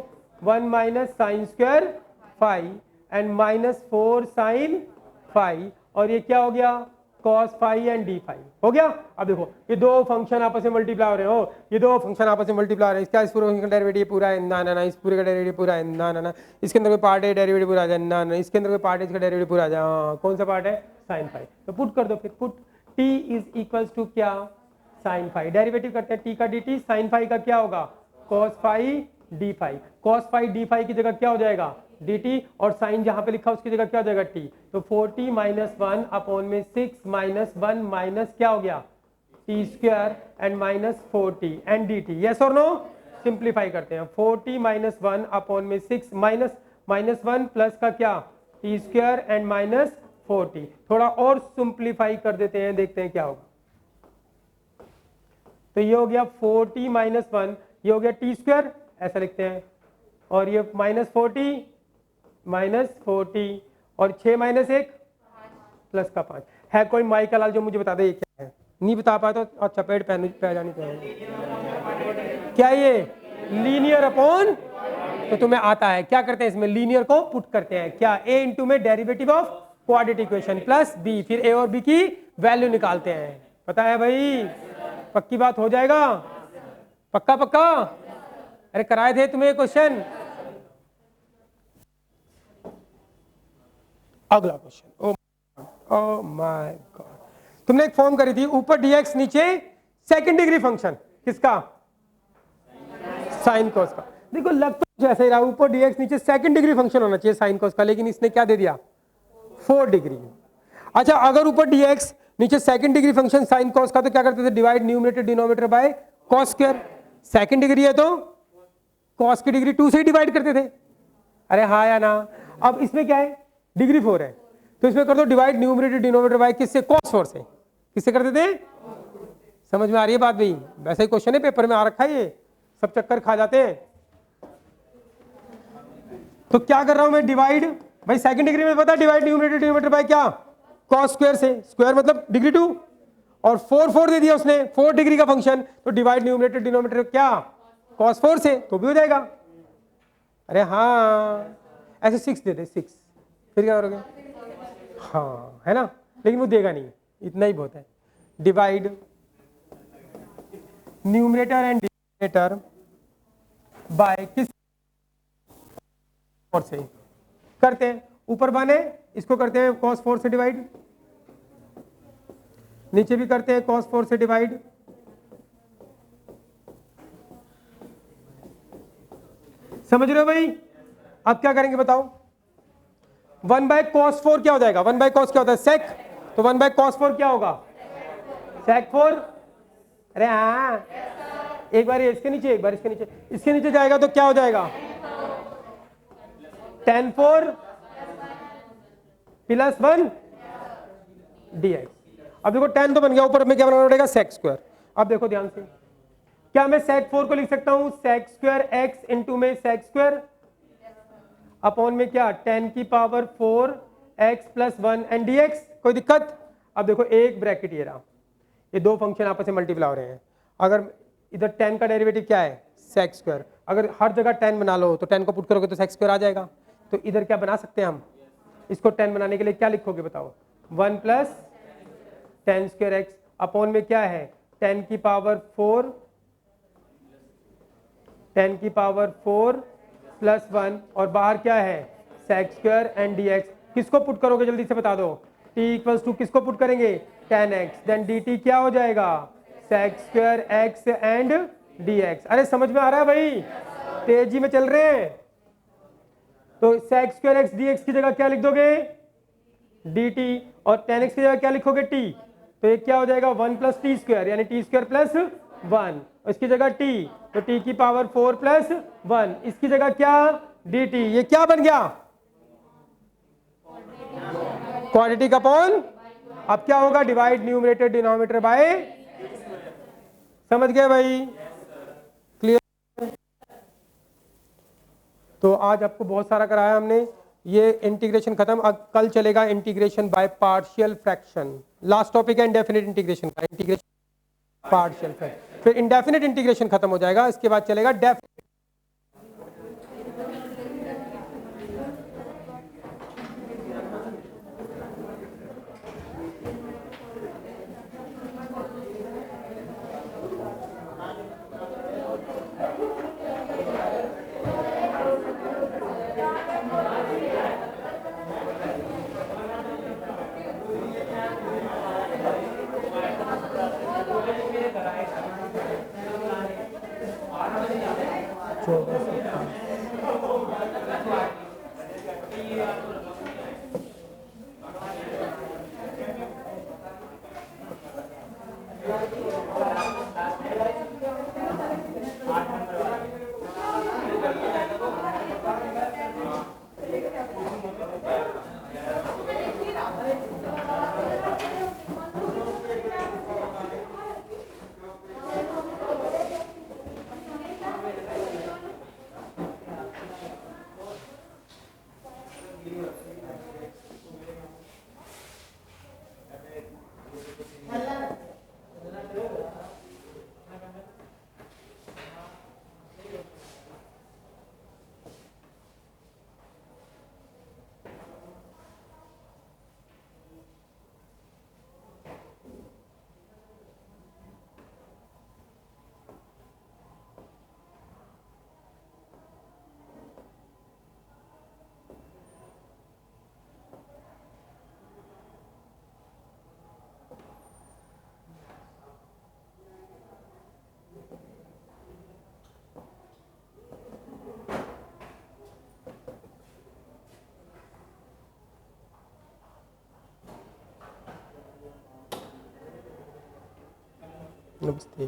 [SPEAKER 1] 1 minus sine square 5 and minus 4 sine 5, और ये क्या हो गया cos phi and d phi हो गया। अब देखो ये दो फंक्शन आपस में मल्टीप्लाई हो रहे हो, ये दो फंक्शन आपस में मल्टीप्लाई हो रहे हैं, इसका इस पूरे फंक्शन का डेरिवेटिव पूरा है ना ना ना, इस पूरे का डेरिवेटिव पूरा है ना ना ना, इसके अंदर कोई पार्ट है डेरिवेटिव पूरा आ जाए ना ना, इसके अंदर कोई पार्ट है इसका डेरिवेटिव पूरा आ जाए, हाँ कौन सा पार्ट है sin फाई। तो पुट कर दो फिर, put t is equals to क्या sin फाई, डेरिवेटिव करते हैं t का dt, sin फाई का क्या होगा cos phi d phi, cos phi d phi की जगह क्या हो जाएगा dt, और साइन जहां पे लिखा उसकी जगह क्या हो जाएगा t। तो 40 माइनस 1 अपॉन में 6 माइनस 1 माइनस क्या हो गया t square and minus 40 and dt, yes और नो। सिंप्लीफाई करते हैं, 40 माइनस 1 अपॉन में 6 माइनस माइनस 1 प्लस का क्या t स्क्वायर एंड माइनस 40, थोड़ा और सिंप्लीफाई कर देते हैं, देखते हैं क्या होगा। तो ये हो गया 40 माइनस 1, ये हो गया t स्क्वायर ऐसा लिखते हैं, और ये माइनस 40 और 6 माइनस 1 प्लस का 5 है। कोई माई का लाल जो मुझे बता दे ये क्या है, नहीं बता पाया तो और चपेट पह जानी चाहिए। क्या ये लीनियर अपॉन, तो तुम्हें आता है क्या करते हैं इसमें लीनियर को पुट करते हैं, क्या a इंटू में derivative of quadratic equation plus b, फिर a और b की वैल्यू निकालते हैं। पता है भाई, पक्की बात हो जाएगा, पक्का पक्का। अरे कराए थे तुम्हें क्वेश्चन। अगला क्वेश्चन, ओ माय गॉड, तुमने एक फॉर्म करी थी ऊपर dx नीचे सेकंड डिग्री फंक्शन किसका साइन कोस का। देखो लग तो जैसे ही रहा, ऊपर dx नीचे सेकंड डिग्री फंक्शन होना चाहिए साइन कोस का, लेकिन इसने क्या दे दिया 4 डिग्री। अच्छा अगर ऊपर dx नीचे second degree function sine cos का तो क्या करते थे divide numerator denominator by cos square, second degree है तो कॉस की डिग्री 2 से ही डिवाइड करते थे। अरे हाँ या ना। अब इसमें क्या है डिग्री 4 है तो इसमें कर दो डिवाइड न्यूमरेटर डिनोमिनेटर बाय किससे cos 4 से, किससे करते थे। समझ में आ रही है बात भाई, वैसे ही क्वेश्चन है पेपर में आ रखा है, ये सब चक्कर खा जाते हैं। तो क्या कर रहा हूं मैं डिवाइड, भाई सेकंड डिग्री में पता डिवाइड न्यूमरेटर डिनोमिनेटर बाय क्या cos स्क्वायर से, स्क्वायर मतलब डिग्री 2, और 4 दे दिया उसने 4 डिग्री का फंक्शन, तो डिवाइड न्यूमरेटर डिनोमिनेटर क्या cos 4 से, तो भी हो जाएगा। अरे हाँ ऐसे 6 दे दे 6, फिर क्या करोगे, हाँ है ना, लेकिन वो देगा नहीं, इतना ही बहुत है। Divide numerator and denominator by किस और से करते हैं, ऊपर बने इसको करते हैं cos 4 से डिवाइड, नीचे भी करते हैं cos 4 से डिवाइड, समझ रहे हो भाई। अब क्या करेंगे बताओ, 1 बाय cos 4 क्या हो जाएगा, 1 बाय cos क्या होता है sec, तो 1 बाय cos 4 क्या होगा sec 4। अरे हाँ एक बार इसके नीचे एक बार इसके नीचे जाएगा तो क्या हो जाएगा tan 4 प्लस 1 dx। अब देखो tan तो बन गया, ऊपर में क्या बनाना पड़ेगा sec स्क्वायर। अब देखो ध्यान से, क्या मैं sec 4 को लिख सकता हूं sec स्क्वायर x इंटू में sec स्क्वायर अपॉन में क्या tan की पावर 4 x प्लस 1 एंड dx, कोई दिक्कत। अब देखो एक ब्रैकेट ये रहा, ये दो फंक्शन आपस में मल्टीप्लाई हो रहे हैं, अगर इधर tan का डेरिवेटिव क्या है sec स्क्वायर, अगर हर जगह tan बना लो तो tan को पुट करोगे तो sec स्क्वायर आ जाएगा। तो इधर क्या बना सकते हैं हम, इसको tan बनाने के लिए क्या लिखोगे बताओ 1 plus tan square x upon में क्या है tan की पावर 4 प्लस 1 और बाहर क्या है sec स्क्वायर एंड dx। किसको पुट करोगे जल्दी से बता दो, t इक्वल्स टू किसको पुट करेंगे tan x, देन dt क्या हो जाएगा sec square x and dx। अरे समझ में आ रहा है भाई, तेजी में चल रहे हैं। तो sec स्क्वायर x dx की जगह क्या लिख दोगे dt, और tan x की जगह क्या लिखोगे t, तो ये क्या हो जाएगा 1 प्लस टी स्क्वायर यानी टी स्क्वायर प्लस 1, इसकी जगह t, तो t की पावर 4 प्लस 1, इसकी जगह क्या dt, ये क्या बन गया क्वाड्रेटिक अपॉन। अब क्या होगा डिवाइड न्यूमरेटर डिनोमिनेटर बाय, समझ गए भाई, क्लियर। तो आज आपको बहुत सारा कराया हमने, ये इंटीग्रेशन खत्म। अब कल चलेगा integration by partial fraction, last topic है इंडेफिनिट इंटीग्रेशन का, इंटीग्रेशन पार्शियल फ्रैक्शन, फिर इंडेफिनिट इंटीग्रेशन खत्म हो जाएगा, इसके बाद चलेगा डेफिनिट। नमस्ते।